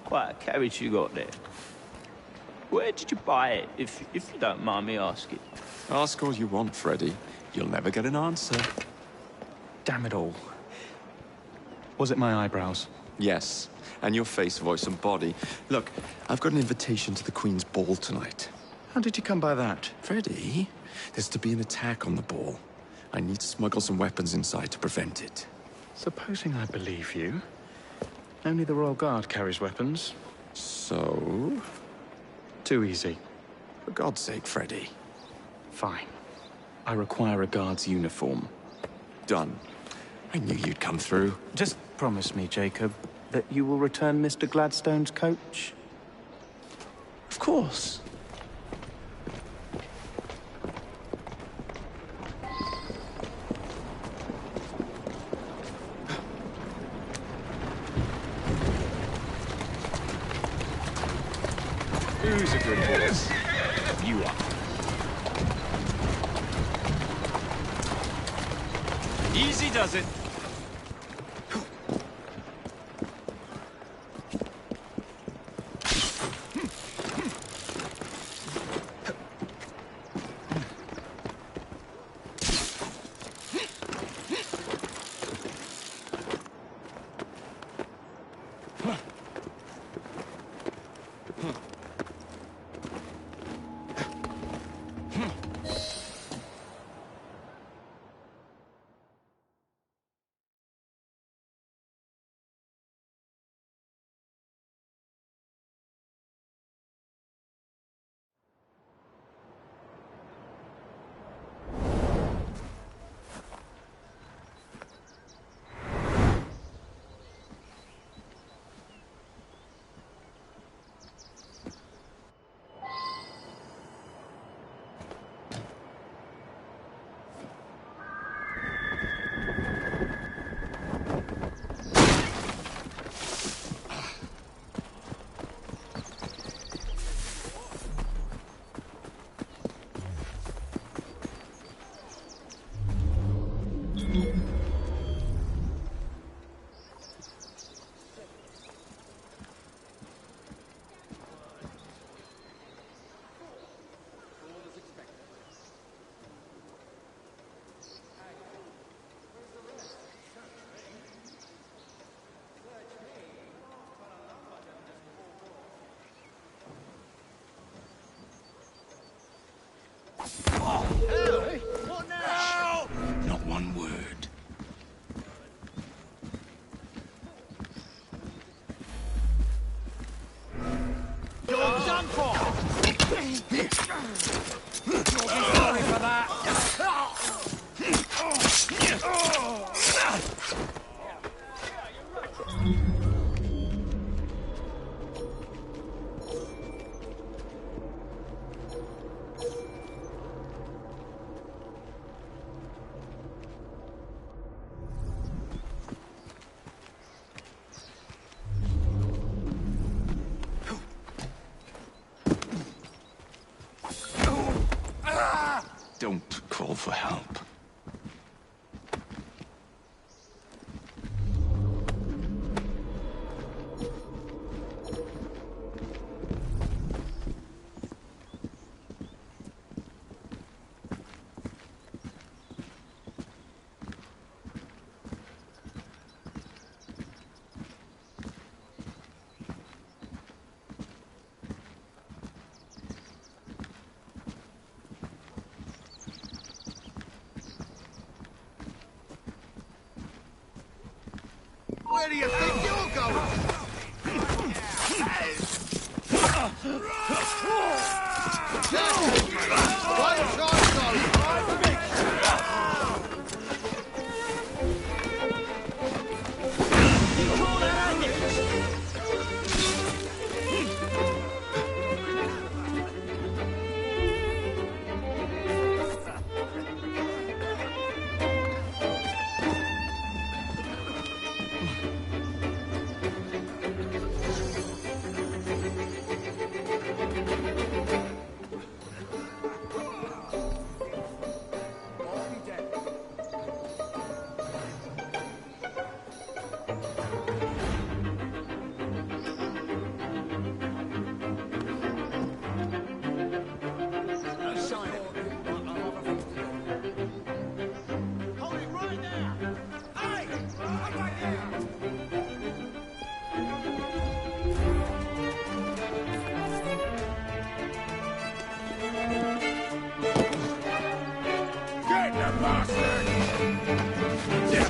Quite a carriage you got there. Where did you buy it, if you don't mind me asking? Ask all you want, Freddy. You'll never get an answer. Damn it all. Was it my eyebrows? Yes, and your face, voice, and body. Look, I've got an invitation to the Queen's ball tonight. How did you come by that? Freddy, there's to be an attack on the ball. I need to smuggle some weapons inside to prevent it. Supposing I believe you. Only the Royal Guard carries weapons. So? Too easy. For God's sake, Freddy. Fine. I require a guard's uniform. Done. I knew you'd come through. Just promise me, Jacob, that you will return Mr. Gladstone's coach. Of course. Who's a good horse? You are. Easy does it. Not one word. You're done for! You'll be sorry for that! Don't call for help. do you think you're going?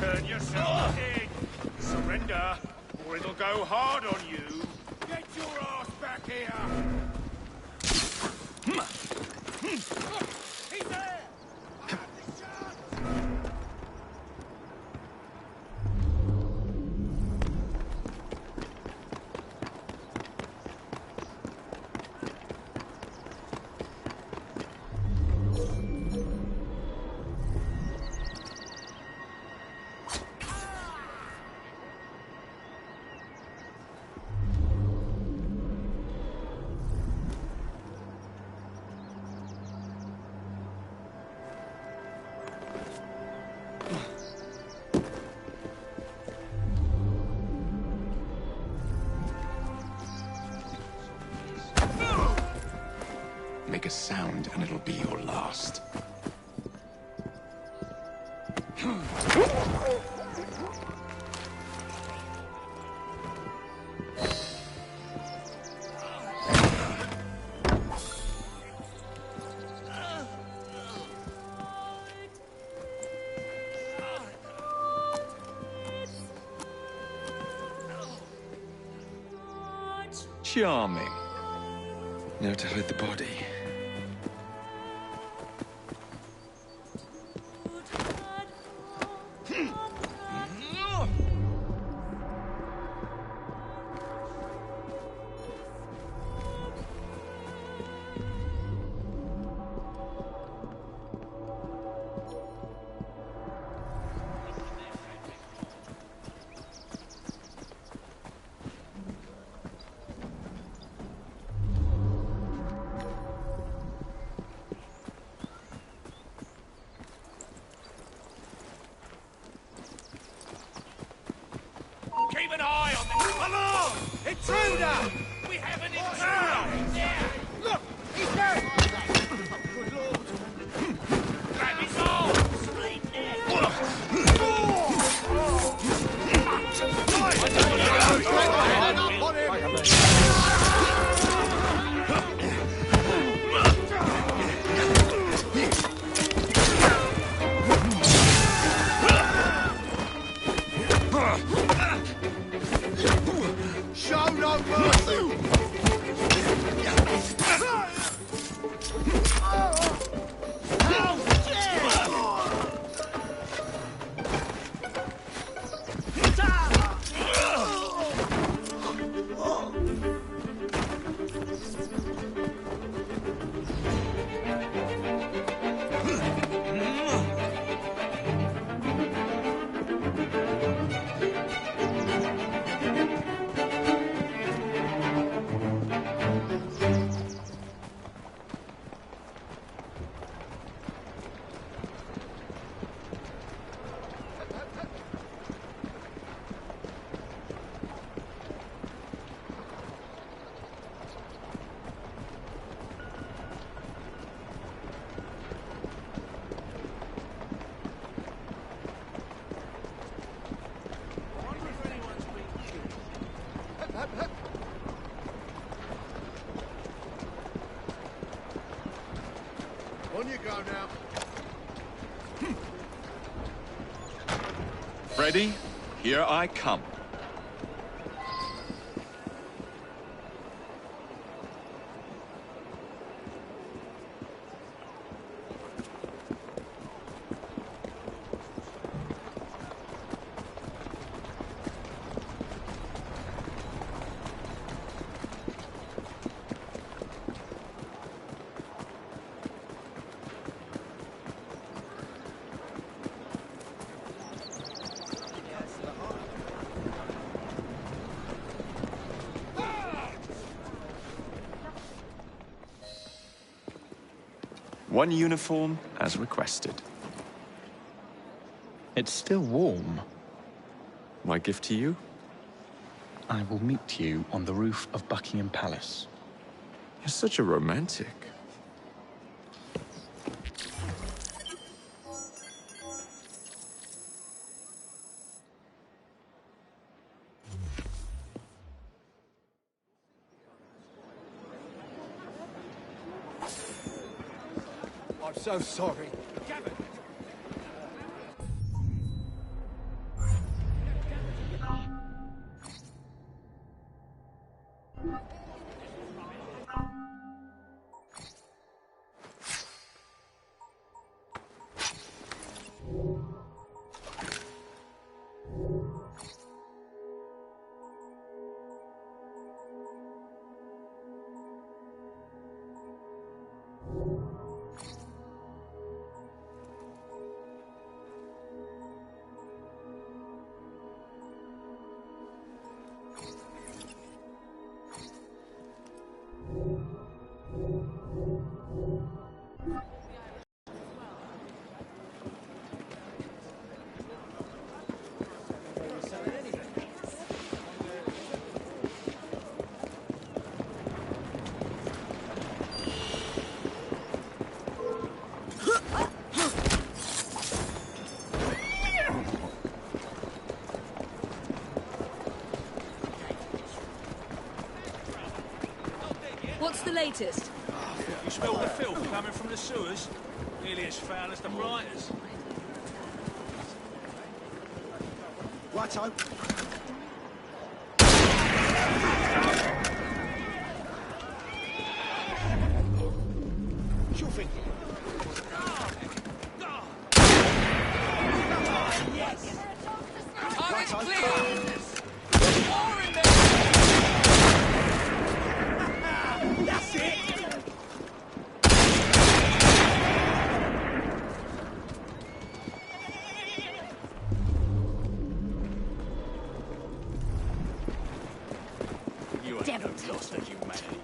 Turn yourself in. Surrender, or it'll go hard on you. Get your ass back here! He's there! Make a sound and it'll be your last. Charming. Now to hide the body. Keep an eye on them. Come on! Intruder! We have an intruder! There! Look! He's there! Good Lord! Grab his arms! Sleep there! Show no mercy! On you go now. Ready? Here I come. One uniform as requested. It's still warm. My gift to you? I will meet you on the roof of Buckingham Palace. You're such a romantic. I'm so sorry. What's the latest? You smell the filth coming from the sewers? Nearly as foul as the blighters. Righto. Sure thing. Yes! Target's Righto. clear! More in there! That's it! You ain't no lost of humanity.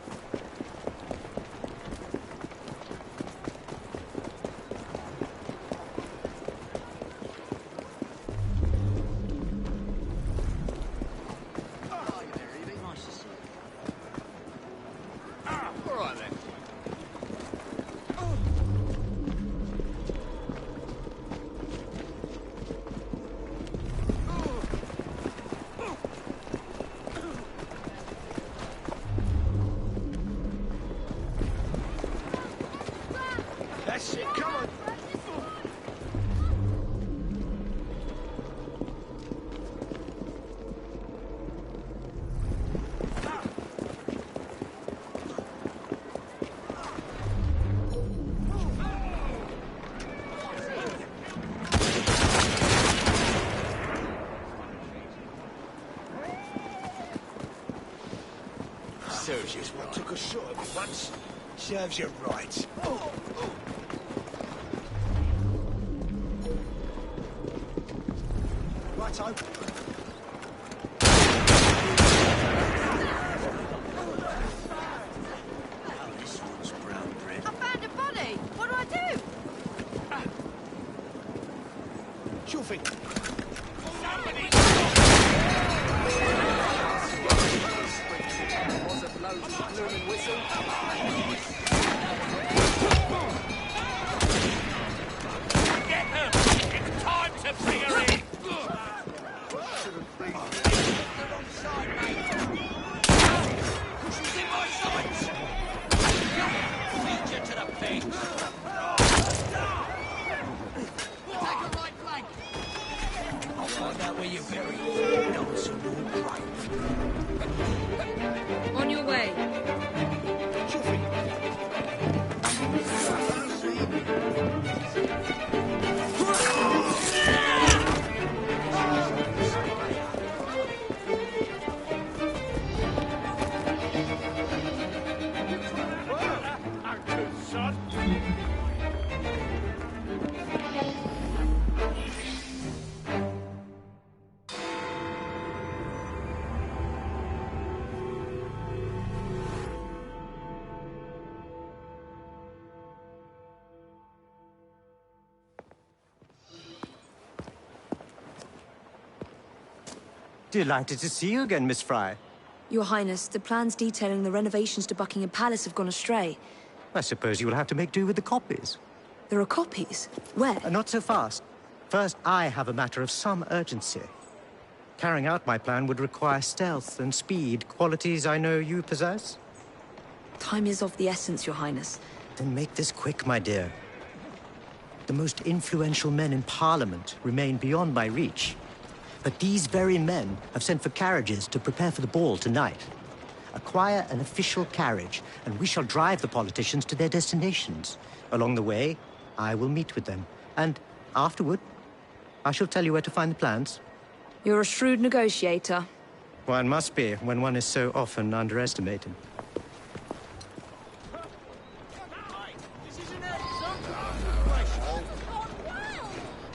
All right then. That's it, come on! Serves you. I took a shot at it once. Serves you right. Righto. This one's brown bread. I found a body. What do I do? Sure thing. Get them! It's time to bring her in! Delighted to see you again, Miss Fry. Your Highness, the plans detailing the renovations to Buckingham Palace have gone astray. I suppose you will have to make do with the copies. There are copies? Where? Not so fast. First, I have a matter of some urgency. Carrying out my plan would require stealth and speed, qualities I know you possess. Time is of the essence, Your Highness. Then make this quick, my dear. The most influential men in Parliament remain beyond my reach. But these very men have sent for carriages to prepare for the ball tonight. Acquire an official carriage, and we shall drive the politicians to their destinations. Along the way, I will meet with them. And afterward, I shall tell you where to find the plans. You're a shrewd negotiator. One must be when one is so often underestimated.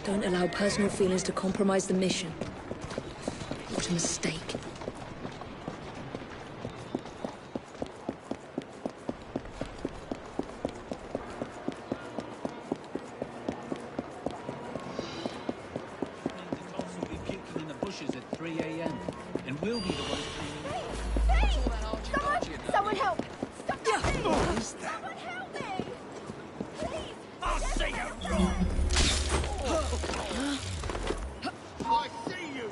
Don't allow personal feelings to compromise the mission. What a mistake. Someone help! Stop that thing! What is that? Someone help me! Please! I'll see you! I see you!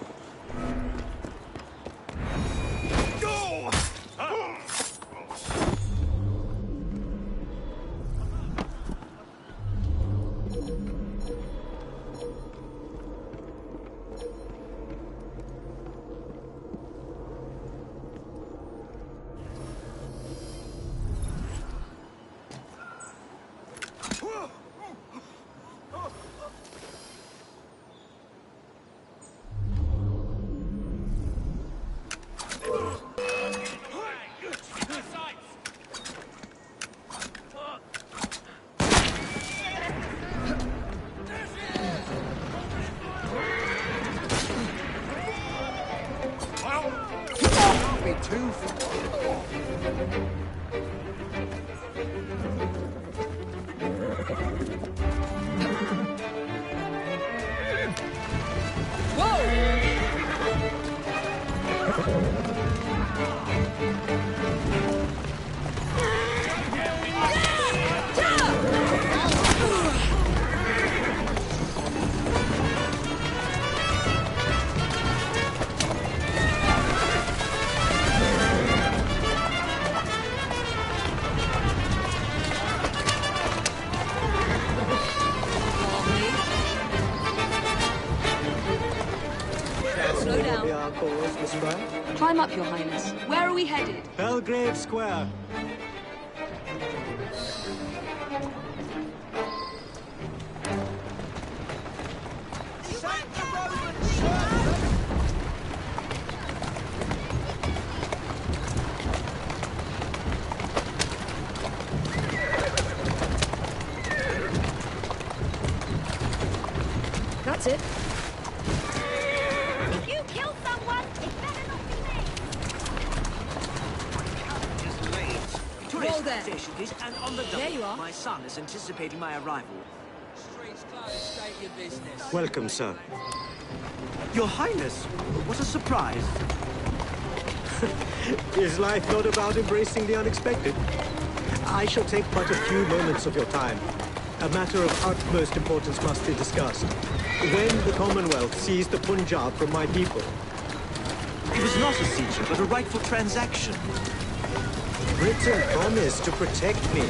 Slow down. Climb up, Your Highness. Where are we headed? Belgrave Square. That's it. If you kill someone, it better not be me! Tourist there. station is and on the double. There you are. My son is anticipating my arrival. Streets closed, state your business. Welcome, sir. Your Highness, what a surprise. Is life not about embracing the unexpected? I shall take but a few moments of your time. A matter of utmost importance must be discussed. When the Commonwealth seized the Punjab from my people, It was not a seizure, but a rightful transaction. Britain promised to protect me.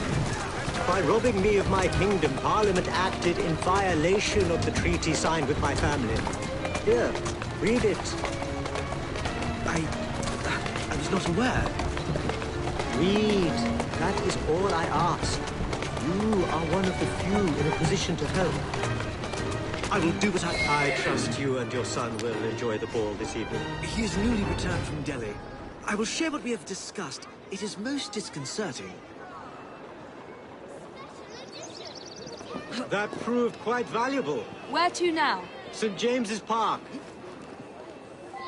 By robbing me of my kingdom, Parliament acted in violation of the treaty signed with my family. Here, read it. I was not aware. Read. That is all I ask. You are one of the few in a position to help. I will do what I trust you and your son will enjoy the ball this evening. He is newly returned from Delhi. I will share what we have discussed. It is most disconcerting. That proved quite valuable. Where to now? St. James's Park.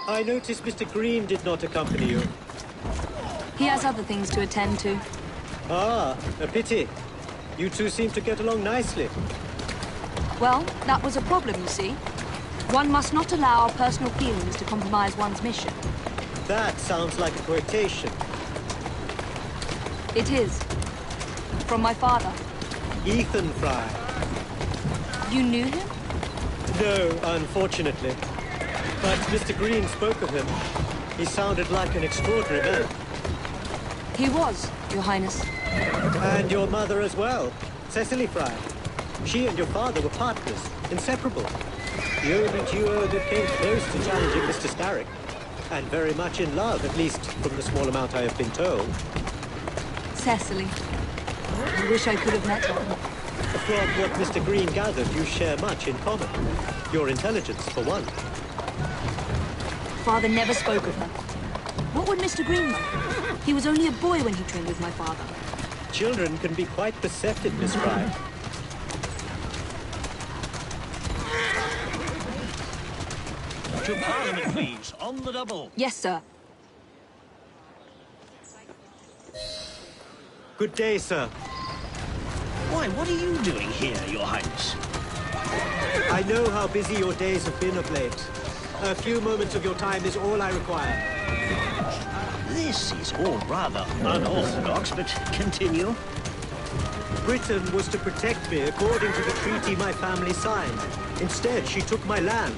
I noticed Mr. Green did not accompany you. He has other things to attend to. Ah, a pity. You two seem to get along nicely. Well, that was a problem, you see. One must not allow personal feelings to compromise one's mission. That sounds like a quotation. It is. From my father. Ethan Fry. You knew him? No, unfortunately. But Mr. Green spoke of him. He sounded like an extraordinary man. He was, Your Highness. And your mother as well, Cecily Fry. She and your father were partners, inseparable. The only duo that came close to challenging Mr. Starrick. And very much in love, at least from the small amount I have been told. Cecily. I wish I could have met her. From what Mr. Green gathered, you share much in common. Your intelligence, for one. Father never spoke of her. What would Mr. Green know? He was only a boy when he trained with my father. Children can be quite perceptive, Miss Fry. To Parliament, please, on the double. Yes, sir. Good day, sir. Why, what are you doing here, Your Highness? I know how busy your days have been of late. A few moments of your time is all I require. This is all rather unorthodox, but continue. Britain was to protect me according to the treaty my family signed. Instead, she took my land.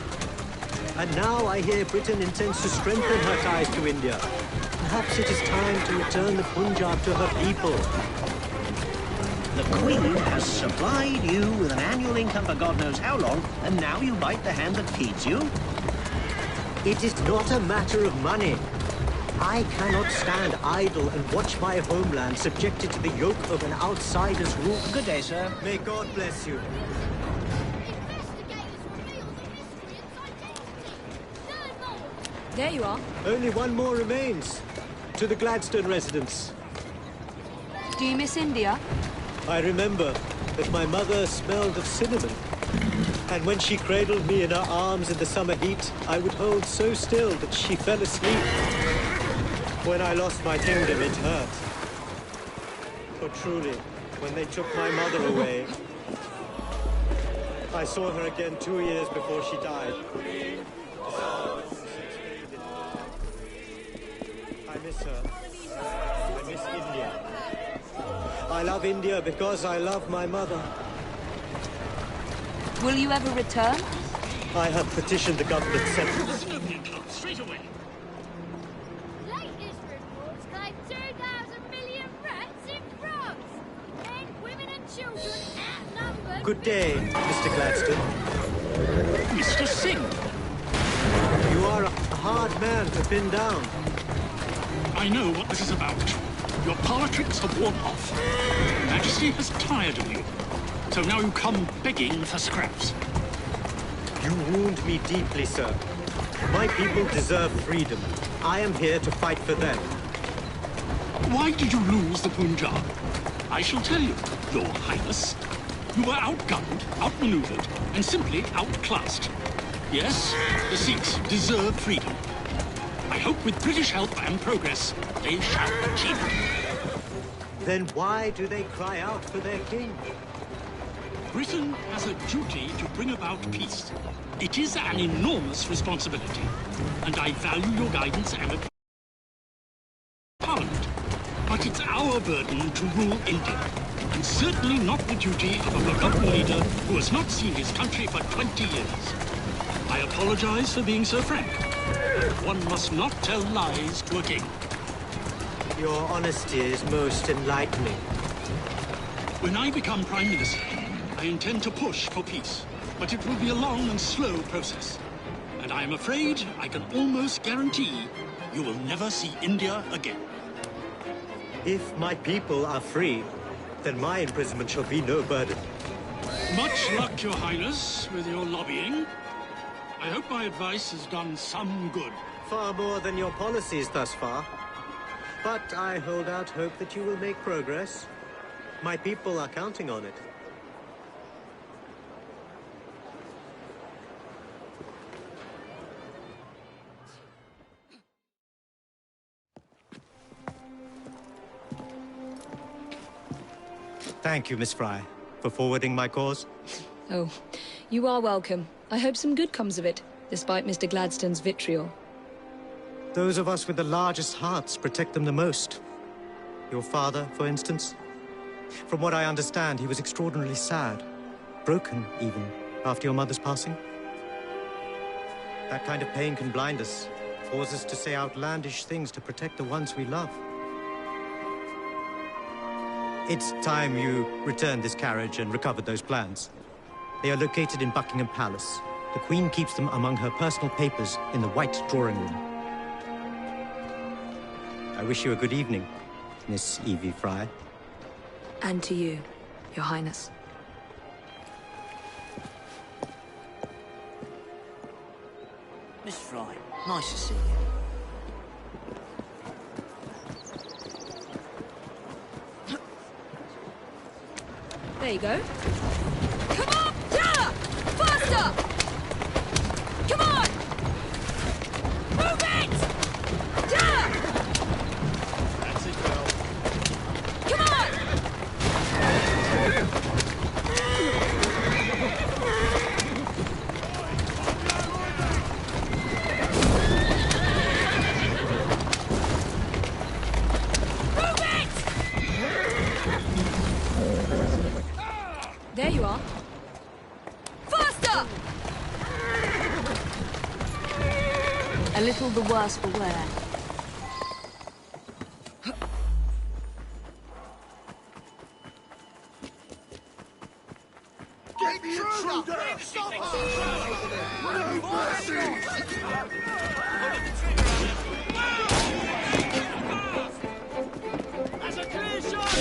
And now I hear Britain intends to strengthen her ties to India. Perhaps it is time to return the Punjab to her people. The Queen has supplied you with an annual income for God knows how long, and now you bite the hand that feeds you? It is not a matter of money. I cannot stand idle and watch my homeland subjected to the yoke of an outsider's rule. Good day, sir. May God bless you. There you are. Only one more remains. To the Gladstone residence. Do you miss India? I remember that my mother smelled of cinnamon. And when she cradled me in her arms in the summer heat, I would hold so still that she fell asleep. When I lost my kingdom, it hurt. For truly, when they took my mother away, I saw her again 2 years before she died. I miss her. I miss India. I love India because I love my mother. Will you ever return? I have petitioned the government separately. Straight away. Latest reports claim 2,000 million rats in France. Men, women and children outnumbered. Good day, Mr. Gladstone. Mr. Singh. You are a hard man to pin down. I know what this is about. Your politics have worn off. Majesty has tired of you. So now you come begging for scraps. You wound me deeply, sir. My people deserve freedom. I am here to fight for them. Why did you lose the Punjab? I shall tell you, Your Highness. You were outgunned, outmaneuvered, and simply outclassed. Yes, the Sikhs deserve freedom. I hope with British help and progress, they shall achieve it. Then why do they cry out for their king? Britain has a duty to bring about peace. It is an enormous responsibility, and I value your guidance and advice. Parliament. But it's our burden to rule India, and certainly not the duty of a forgotten leader who has not seen his country for 20 years. I apologize for being so frank. One must not tell lies to a king. Your honesty is most enlightening. When I become Prime Minister, I intend to push for peace, but it will be a long and slow process. And I am afraid I can almost guarantee you will never see India again. If my people are free, then my imprisonment shall be no burden. Much luck, Your Highness, with your lobbying. I hope my advice has done some good. Far more than your policies thus far. But I hold out hope that you will make progress. My people are counting on it. Thank you, Miss Fry, for forwarding my cause. Oh, You are welcome. I hope some good comes of it, despite Mr. Gladstone's vitriol. Those of us with the largest hearts protect them the most. Your father, for instance. From what I understand, he was extraordinarily sad. Broken, even, after your mother's passing. That kind of pain can blind us, cause us to say outlandish things to protect the ones we love. It's time you returned this carriage and recovered those plans. They are located in Buckingham Palace. The Queen keeps them among her personal papers in the White Drawing Room. I wish you a good evening, Miss Evie Fry. And to you, Your Highness. Miss Fry, nice to see you. There you go. Come on! Yeah! Faster! Come on! Move it! Yeah! That's it, girl. Come on! Move it! There you are. Faster! A little the worse for wear. Get the intruder! Stop her! No mercy! That's a clear shot!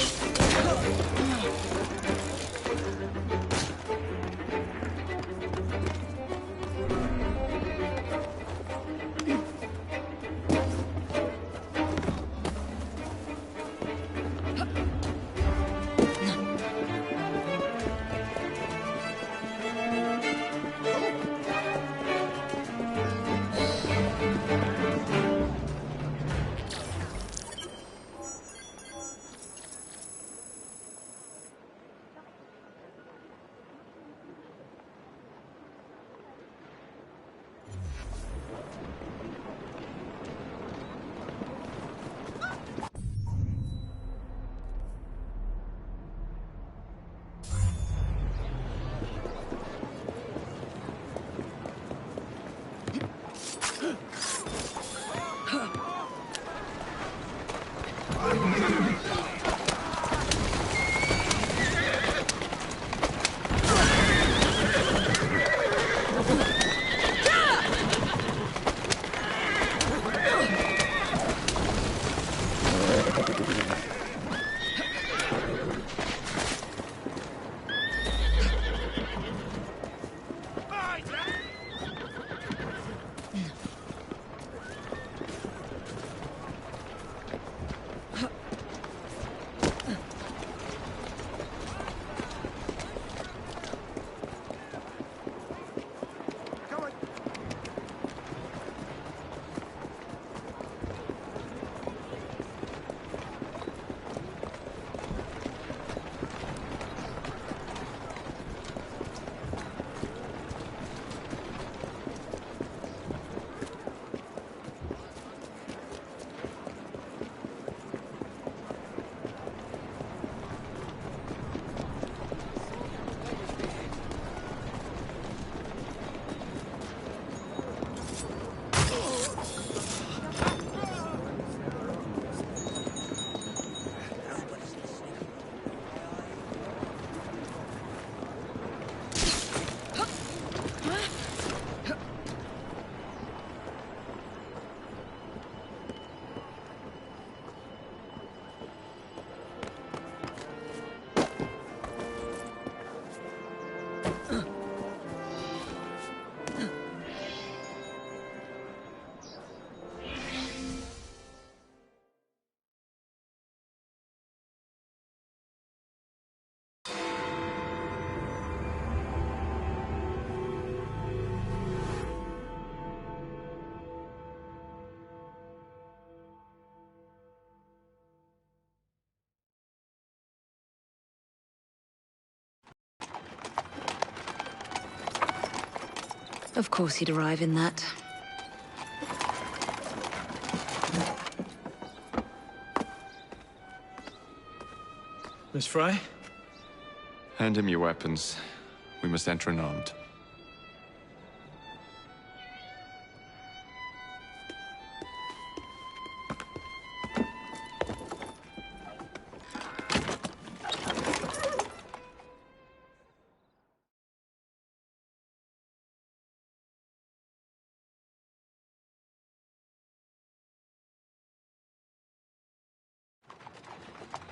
Of course he'd arrive in that. Miss Fry? Hand him your weapons. We must enter unarmed.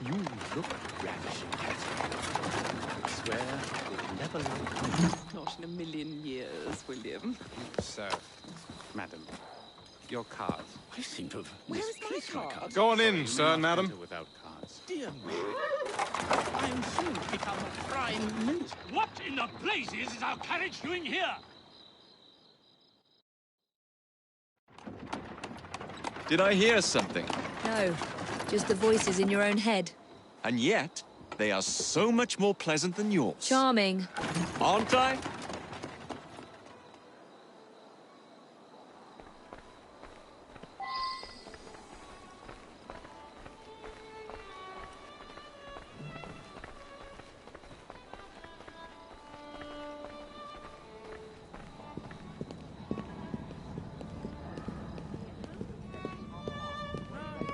You look ravishing, Catherine. I swear you'll never love me. Not in a million years, William. Sir, madam, your cards. I seem to have Where is my misplaced my card? cards. Go on in, sir, madam. Enter without cards. Dear me. I'm soon to become a prime minister. What in the blazes is our carriage doing here? Did I hear something? No, just the voices in your own head. And yet, they are so much more pleasant than yours. Charming. Aren't I?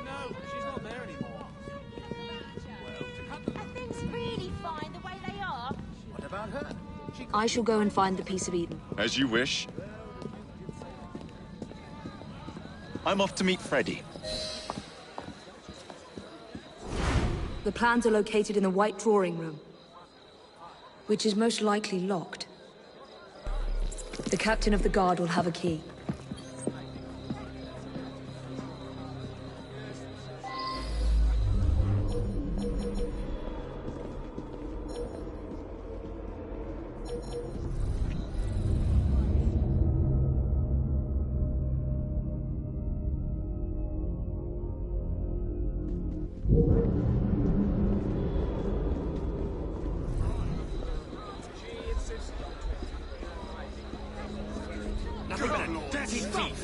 No, she's not there anymore. Are things really fine the way they are? What about her? I shall go and find the Piece of Eden. As you wish. I'm off to meet Freddy. The plans are located in the White Drawing Room, which is most likely locked. The captain of the guard will have a key. Nothing but a dirty thief.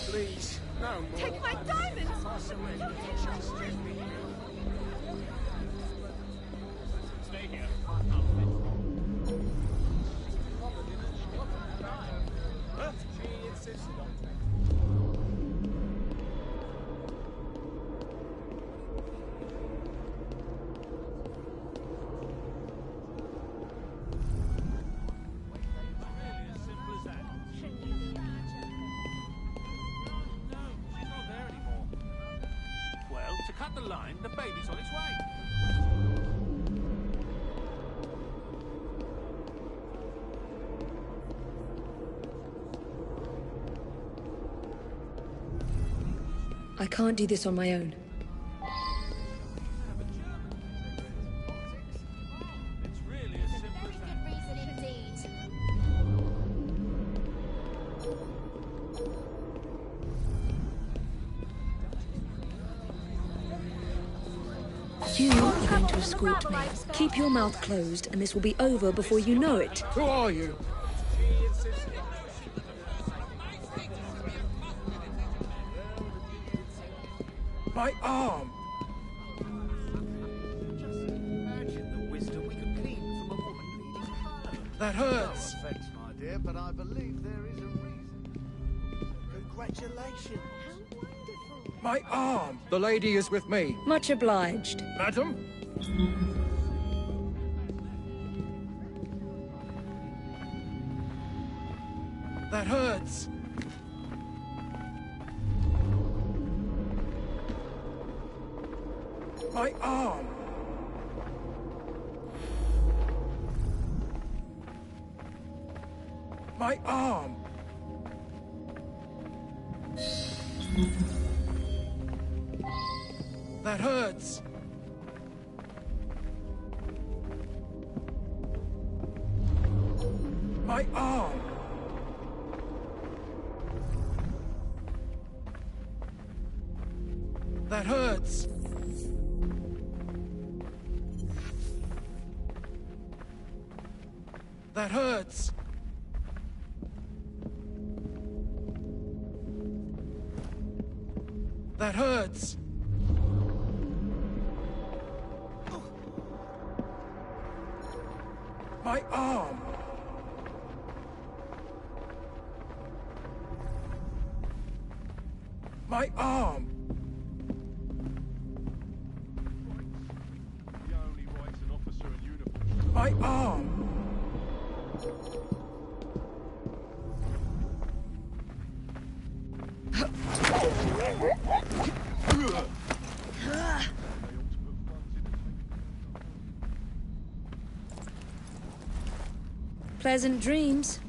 Please, no more. Take my diamonds! Stay here. She insisted on to cut the line, the baby's on its way. I can't do this on my own. It's really as simple as that. Good reason indeed. You are going to escort me. Keep your mouth closed, and this will be over before you know it. Who are you? My arm! Imagine the wisdom we could glean from a woman leading her. That hurts! No offense, my dear, but I believe there is a reason. Congratulations. My arm! The lady is with me. Much obliged. Madam? That hurts! My arm! My arm! That hurts! My arm! That hurts! That hurts! That hurts. My arm. My arm. My arm. Pleasant dreams.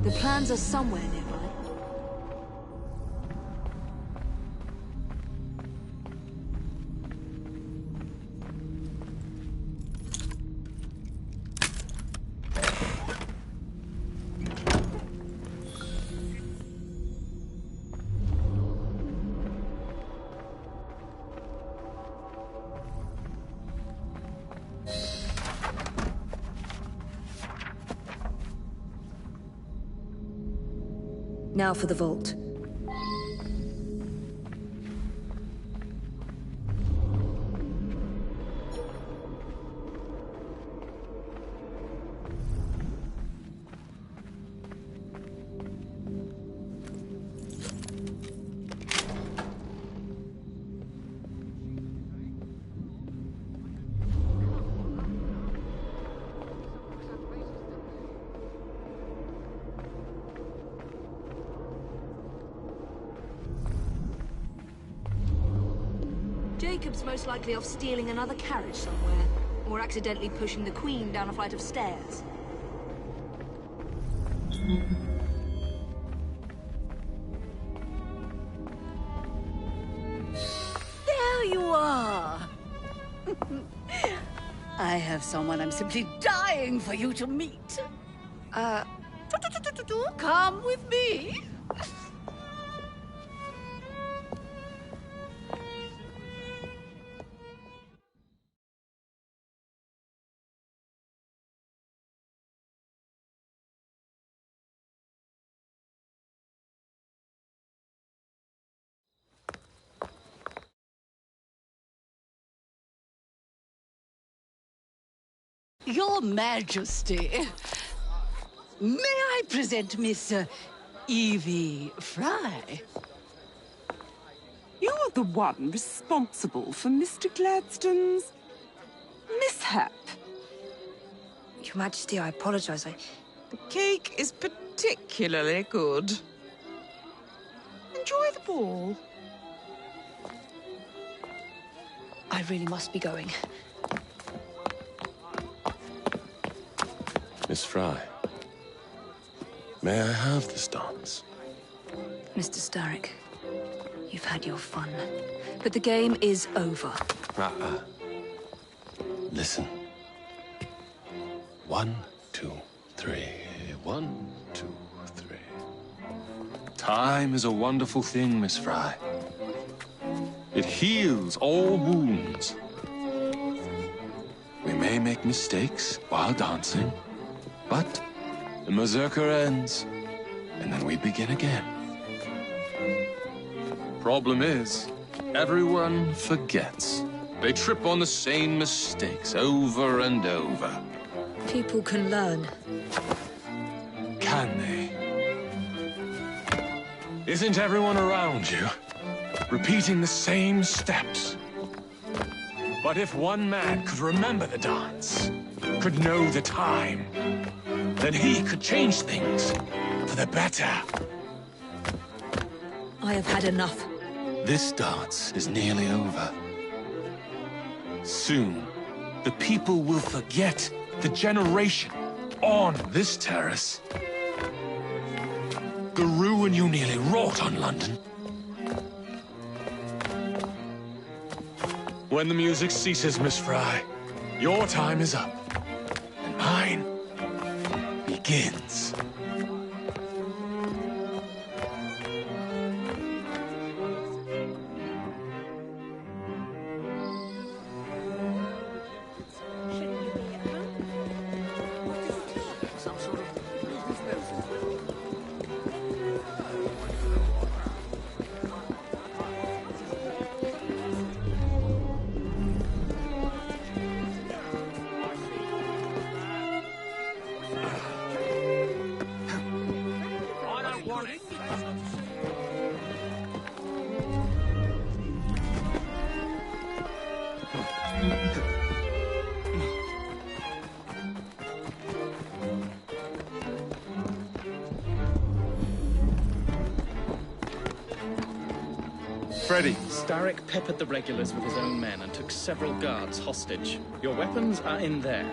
The plans are somewhere nearby. Now for the vault. Jacob's most likely off stealing another carriage somewhere, or accidentally pushing the Queen down a flight of stairs. There you are! I have someone I'm simply dying for you to meet. Come with me. Your Majesty, may I present Miss Evie Fry? You're the one responsible for Mr. Gladstone's mishap. Your Majesty, I apologize. The cake is particularly good. Enjoy the ball. I really must be going. Miss Fry, may I have this dance? Mr. Starrick, you've had your fun, but the game is over. Listen. 1, 2, 3. 1, 2, 3. Time is a wonderful thing, Miss Fry. It heals all wounds. We may make mistakes while dancing, but the Berserker ends, and then we begin again. Problem is, everyone forgets. They trip on the same mistakes over and over. People can learn. Can they? Isn't everyone around you repeating the same steps? But if one man could remember the dance, could know the time, then he could change things for the better. I have had enough. This dance is nearly over. Soon, the people will forget the generation on this terrace. The ruin you nearly wrought on London. When the music ceases, Miss Fry, your time is up, and mine begins. Freddy. Starrick peppered the regulars with his own men and took several guards hostage. Your weapons are in there.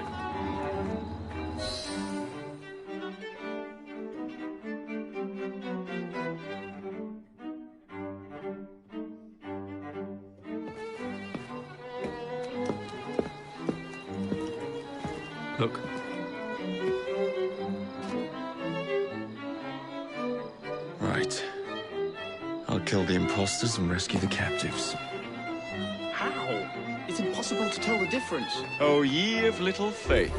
Look. Right. I'll kill the imposters and rescue the captives. How? It's impossible to tell the difference. Oh, ye of little faith.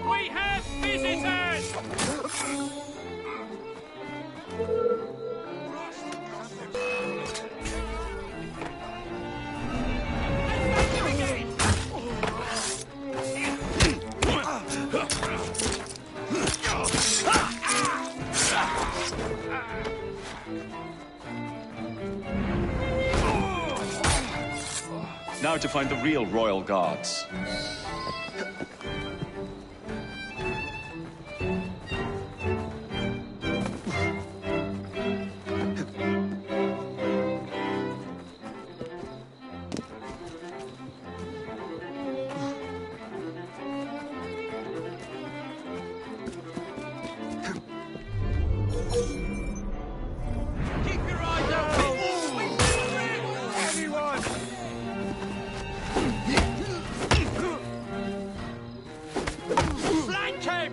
We have visitors! Now to find the real royal guards. Keep your eyes open! Everyone! Flank him!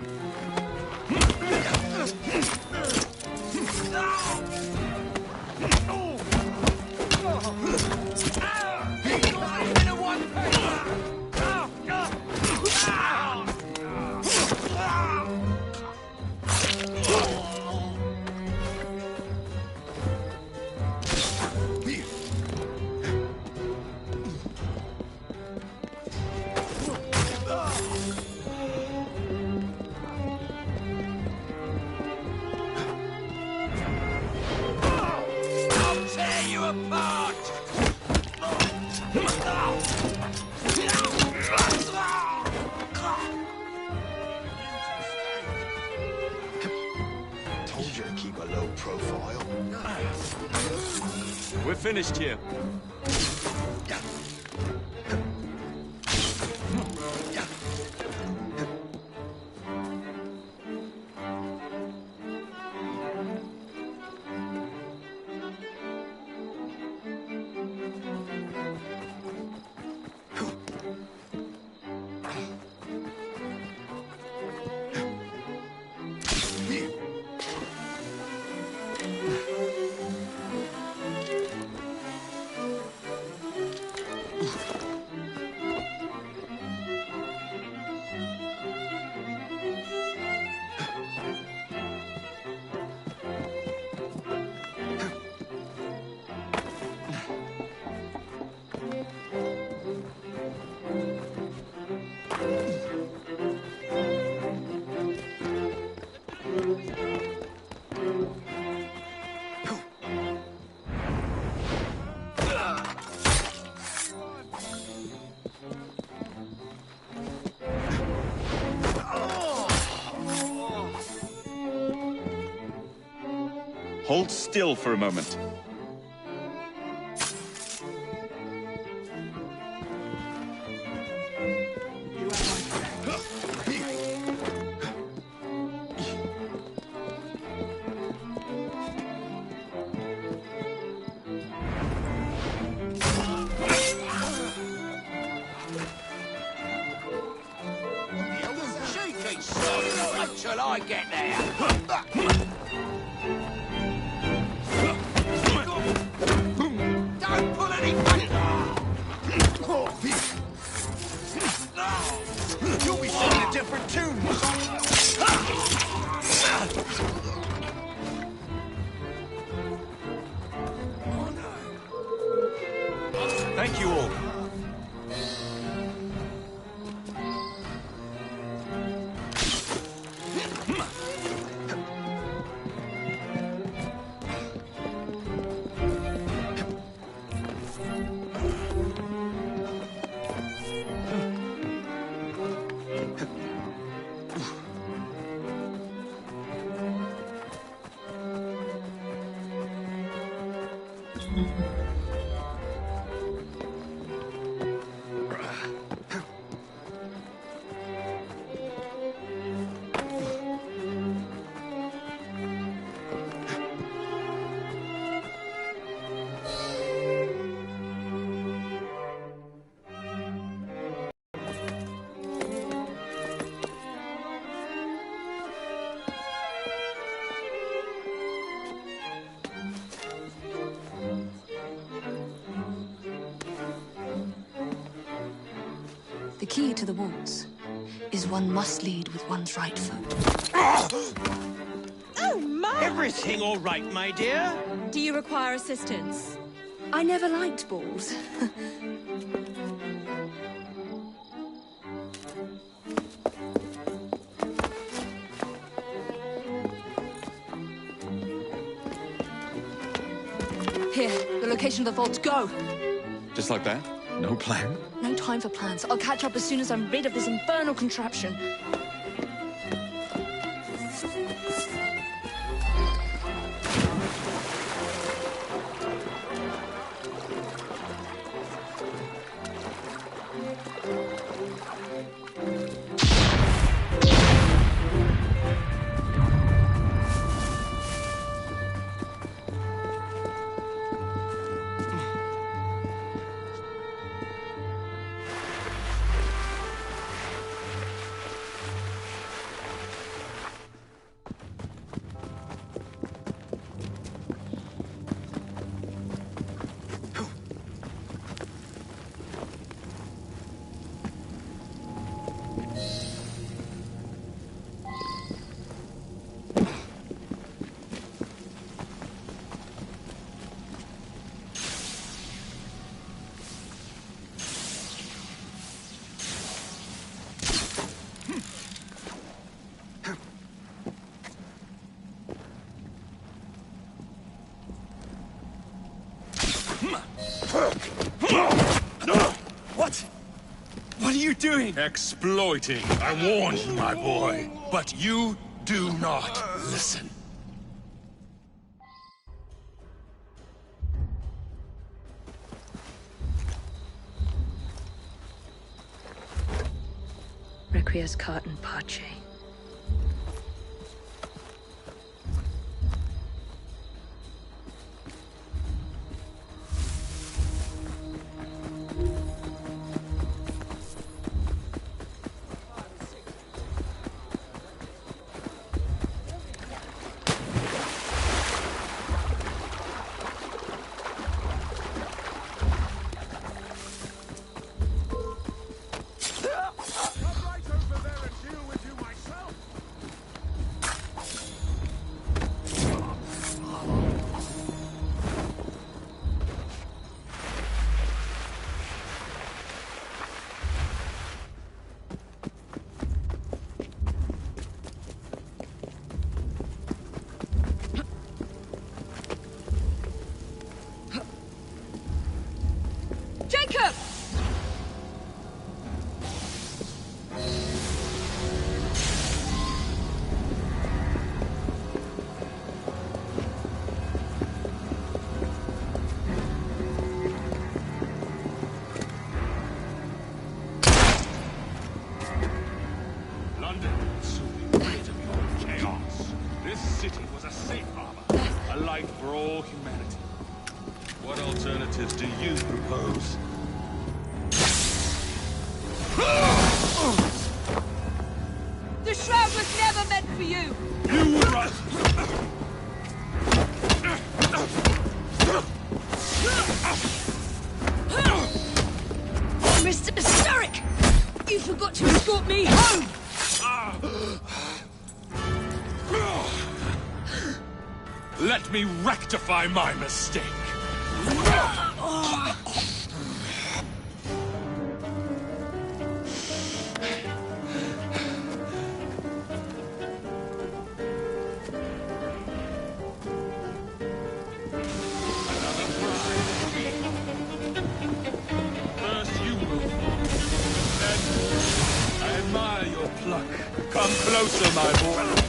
I'll tear you apart! Told you to keep a low profile. We're finished here. Hold still for a moment. Cheeky sod! Wait till I get there! You'll be singing a different tune. Thank you all. The key to the walls is one must lead with one's right foot. Oh, my! Everything all right, my dear? Do you require assistance? I never liked balls. Here, the location of the vault. Go! Just like that? No plan? No time for plans. I'll catch up as soon as I'm rid of this infernal contraption. What? What are you doing? Exploiting. I warned you, my boy. But you do not listen. Requies cart and pace. Jacob! London will soon be rid of your chaos. This city was a safe harbor, a light for all humanity. What alternatives do you propose? The shroud was never meant for you! You were right! Mr. Starrick! You forgot to escort me home! Let me rectify my mistake. First you move on. Then I admire your pluck. Come closer, my boy.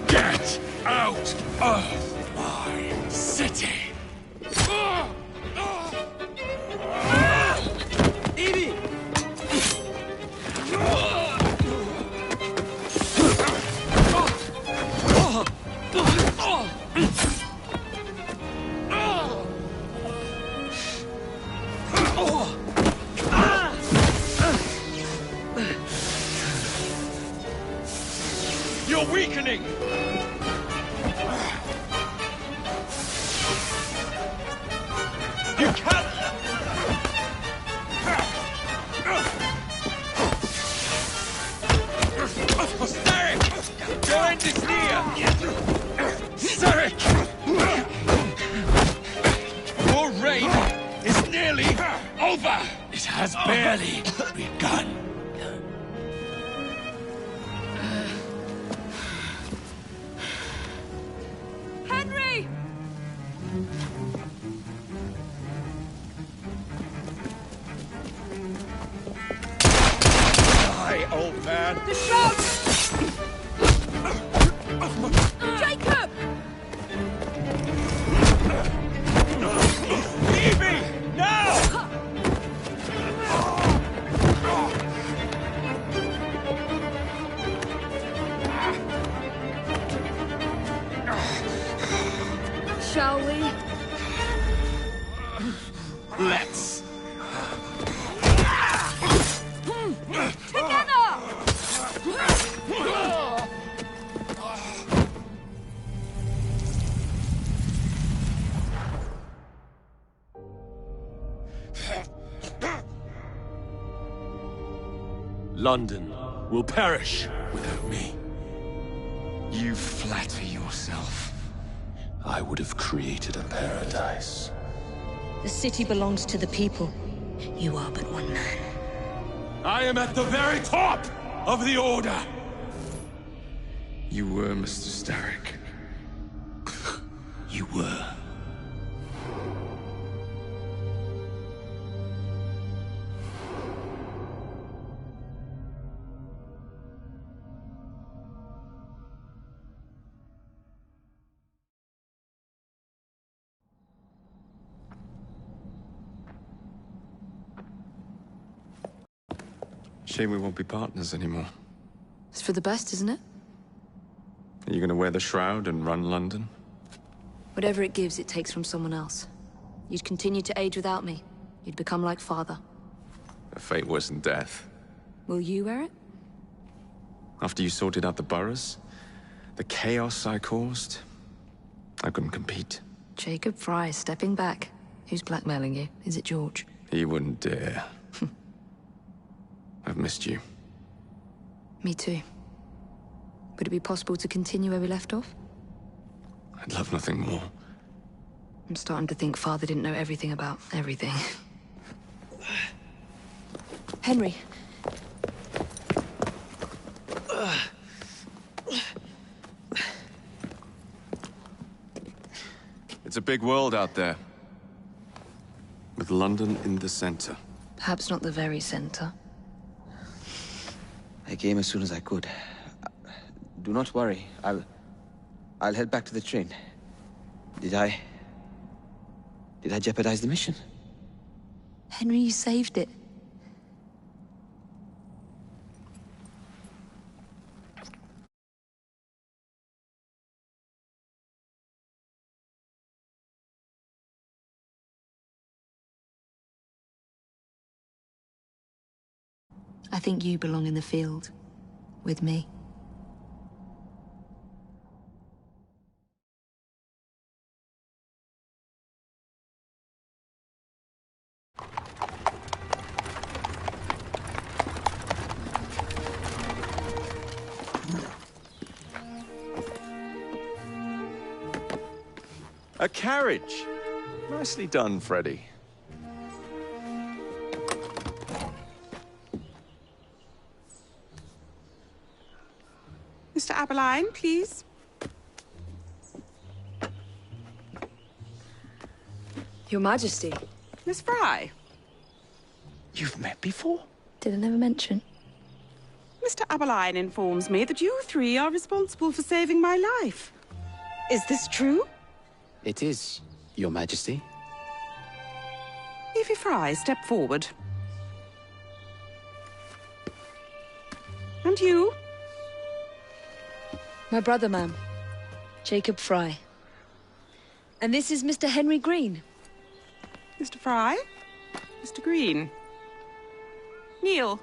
Get out of my city! Evie! You're weakening! You can't... Starrick! Your end is near! Starrick! Your reign is nearly over! It has barely begun. Henry! Die, old man! The shroud! Jacob! Evie! Now! Shall we? Let's. London will perish without me. You flatter yourself. I would have created a paradise. The city belongs to the people. You are but one man. I am at the very top of the Order! You were Mr. Starrick. You were. Shame we won't be partners anymore. It's for the best, isn't it? Are you gonna wear the shroud and run London? Whatever it gives, it takes from someone else. You'd continue to age without me. You'd become like father. A fate worse than death. Will you wear it? After you sorted out the boroughs, the chaos I caused, I couldn't compete. Jacob Fry stepping back. Who's blackmailing you? Is it George? He wouldn't dare. I've missed you. Me too. Would it be possible to continue where we left off? I'd love nothing more. I'm starting to think Father didn't know everything about everything. Henry. It's a big world out there. With London in the center. Perhaps not the very center. I came as soon as I could. Do not worry. I'll head back to the train. Did I jeopardize the mission? Henry, you saved it. I think you belong in the field. With me. A carriage! Nicely done, Freddy. Mr. Aberline, please. Your Majesty. Miss Fry. You've met before? Did I never mention? Mr. Aberline informs me that you three are responsible for saving my life. Is this true? It is, Your Majesty. Evie Fry, step forward. And you? My brother, ma'am. Jacob Fry. And this is Mr. Henry Green. Mr. Fry? Mr. Green? Kneel.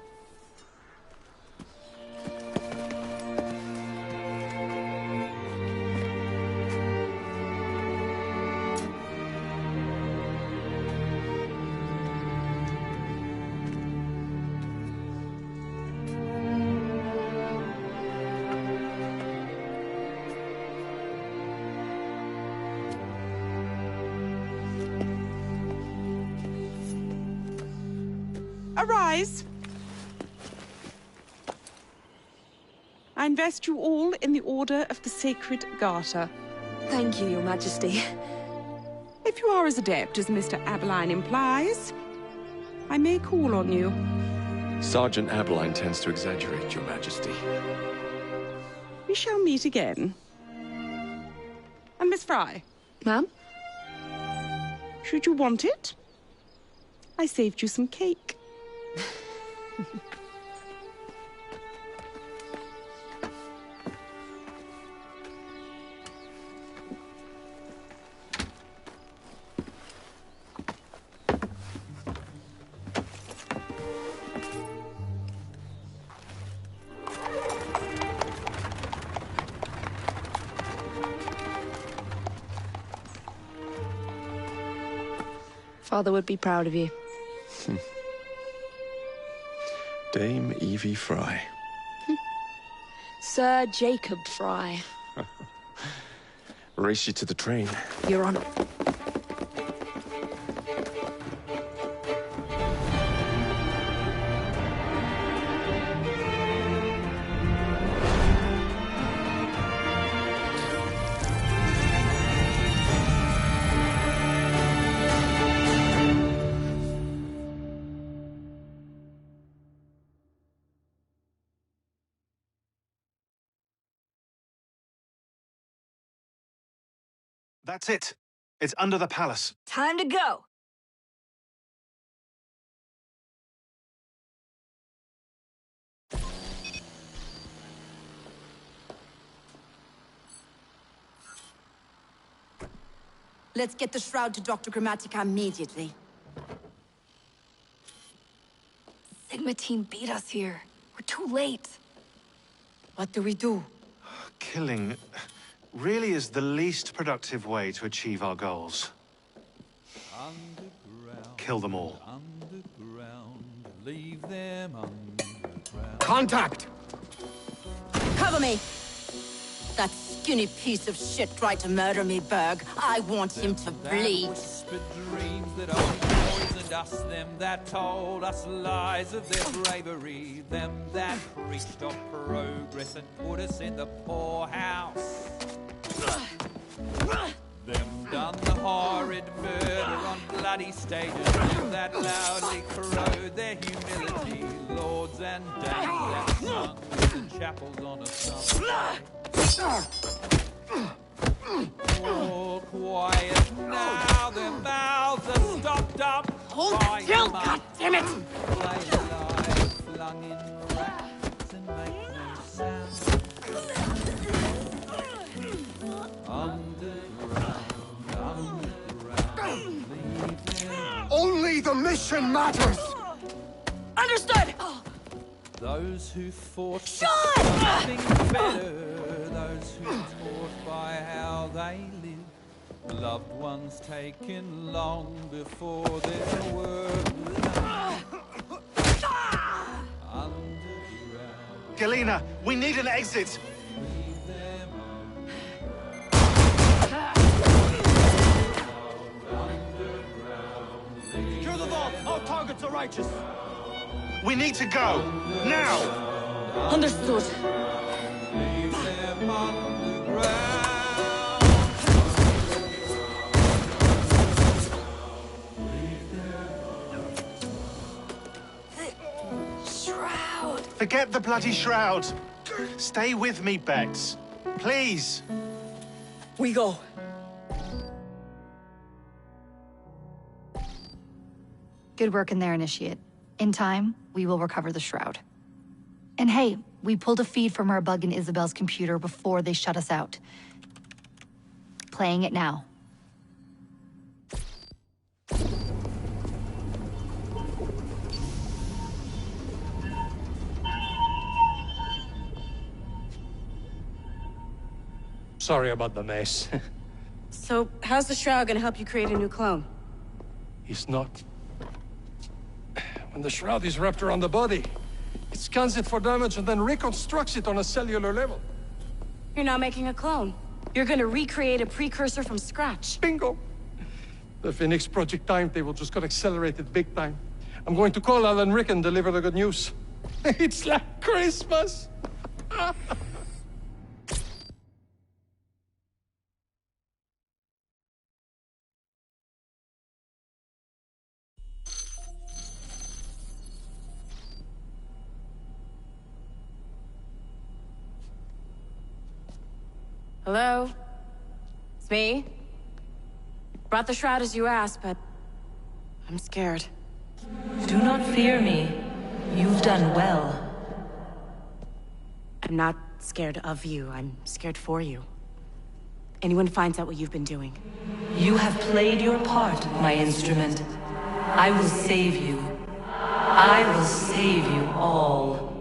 Arise. I invest you all in the Order of the Sacred Garter. Thank you, Your Majesty. If you are as adept as Mr. Aberline implies, I may call on you. Sergeant Aberline tends to exaggerate, Your Majesty. We shall meet again. And Miss Fry? Ma'am? Should you want it, I saved you some cake. Father would be proud of you. Dame Evie Fry. Sir Jacob Fry. Race you to the train. Your Honor. That's it. It's under the palace. Time to go. Let's get the shroud to Dr. Grammatica immediately. Sigma team beat us here. We're too late. What do we do? Killing really is the least productive way to achieve our goals. Kill them all. Leave them underground. Contact! Cover me! That skinny piece of shit tried to murder me, Berg. I want him to bleed. Whispered dreams that only poisoned us, them that told us lies of their bravery, them that preached of progress and put us in the poorhouse. Them done the horrid murder on bloody stages, them that loudly corrode their humility, lords and dames that sung in the chapels on a Sunday. All quiet now, their mouths are stopped up. Hold still, goddammit! They lie flung in racks and make no sound. Only the mission matters! Understood! Those who fought Shut! for something better, those who taught by how they live, loved ones taken long before their work was done. Underground. Galena, we need an exit! Secure the vault! All targets are righteous! We need to go! Now! Understood. Leave them underground. Shroud! Forget the bloody shroud! Stay with me, Bex. Please! We go. Good work in there, Initiate. In time, we will recover the shroud. And hey, we pulled a feed from our bug in Isabel's computer before they shut us out. Playing it now. Sorry about the mess. So, how's the shroud gonna help you create a new clone? It's not. When the shroud is wrapped around the body, it scans it for damage and then reconstructs it on a cellular level. You're not making a clone. You're gonna recreate a precursor from scratch. Bingo! The Phoenix Project timetable just got accelerated big time. I'm going to call Alan Rick and deliver the good news. It's like Christmas! Hello? It's me. Brought the shroud as you asked, but I'm scared. Do not fear me. You've done well. I'm not scared of you. I'm scared for you. Anyone finds out what you've been doing. You have played your part, my instrument. I will save you. I will save you all.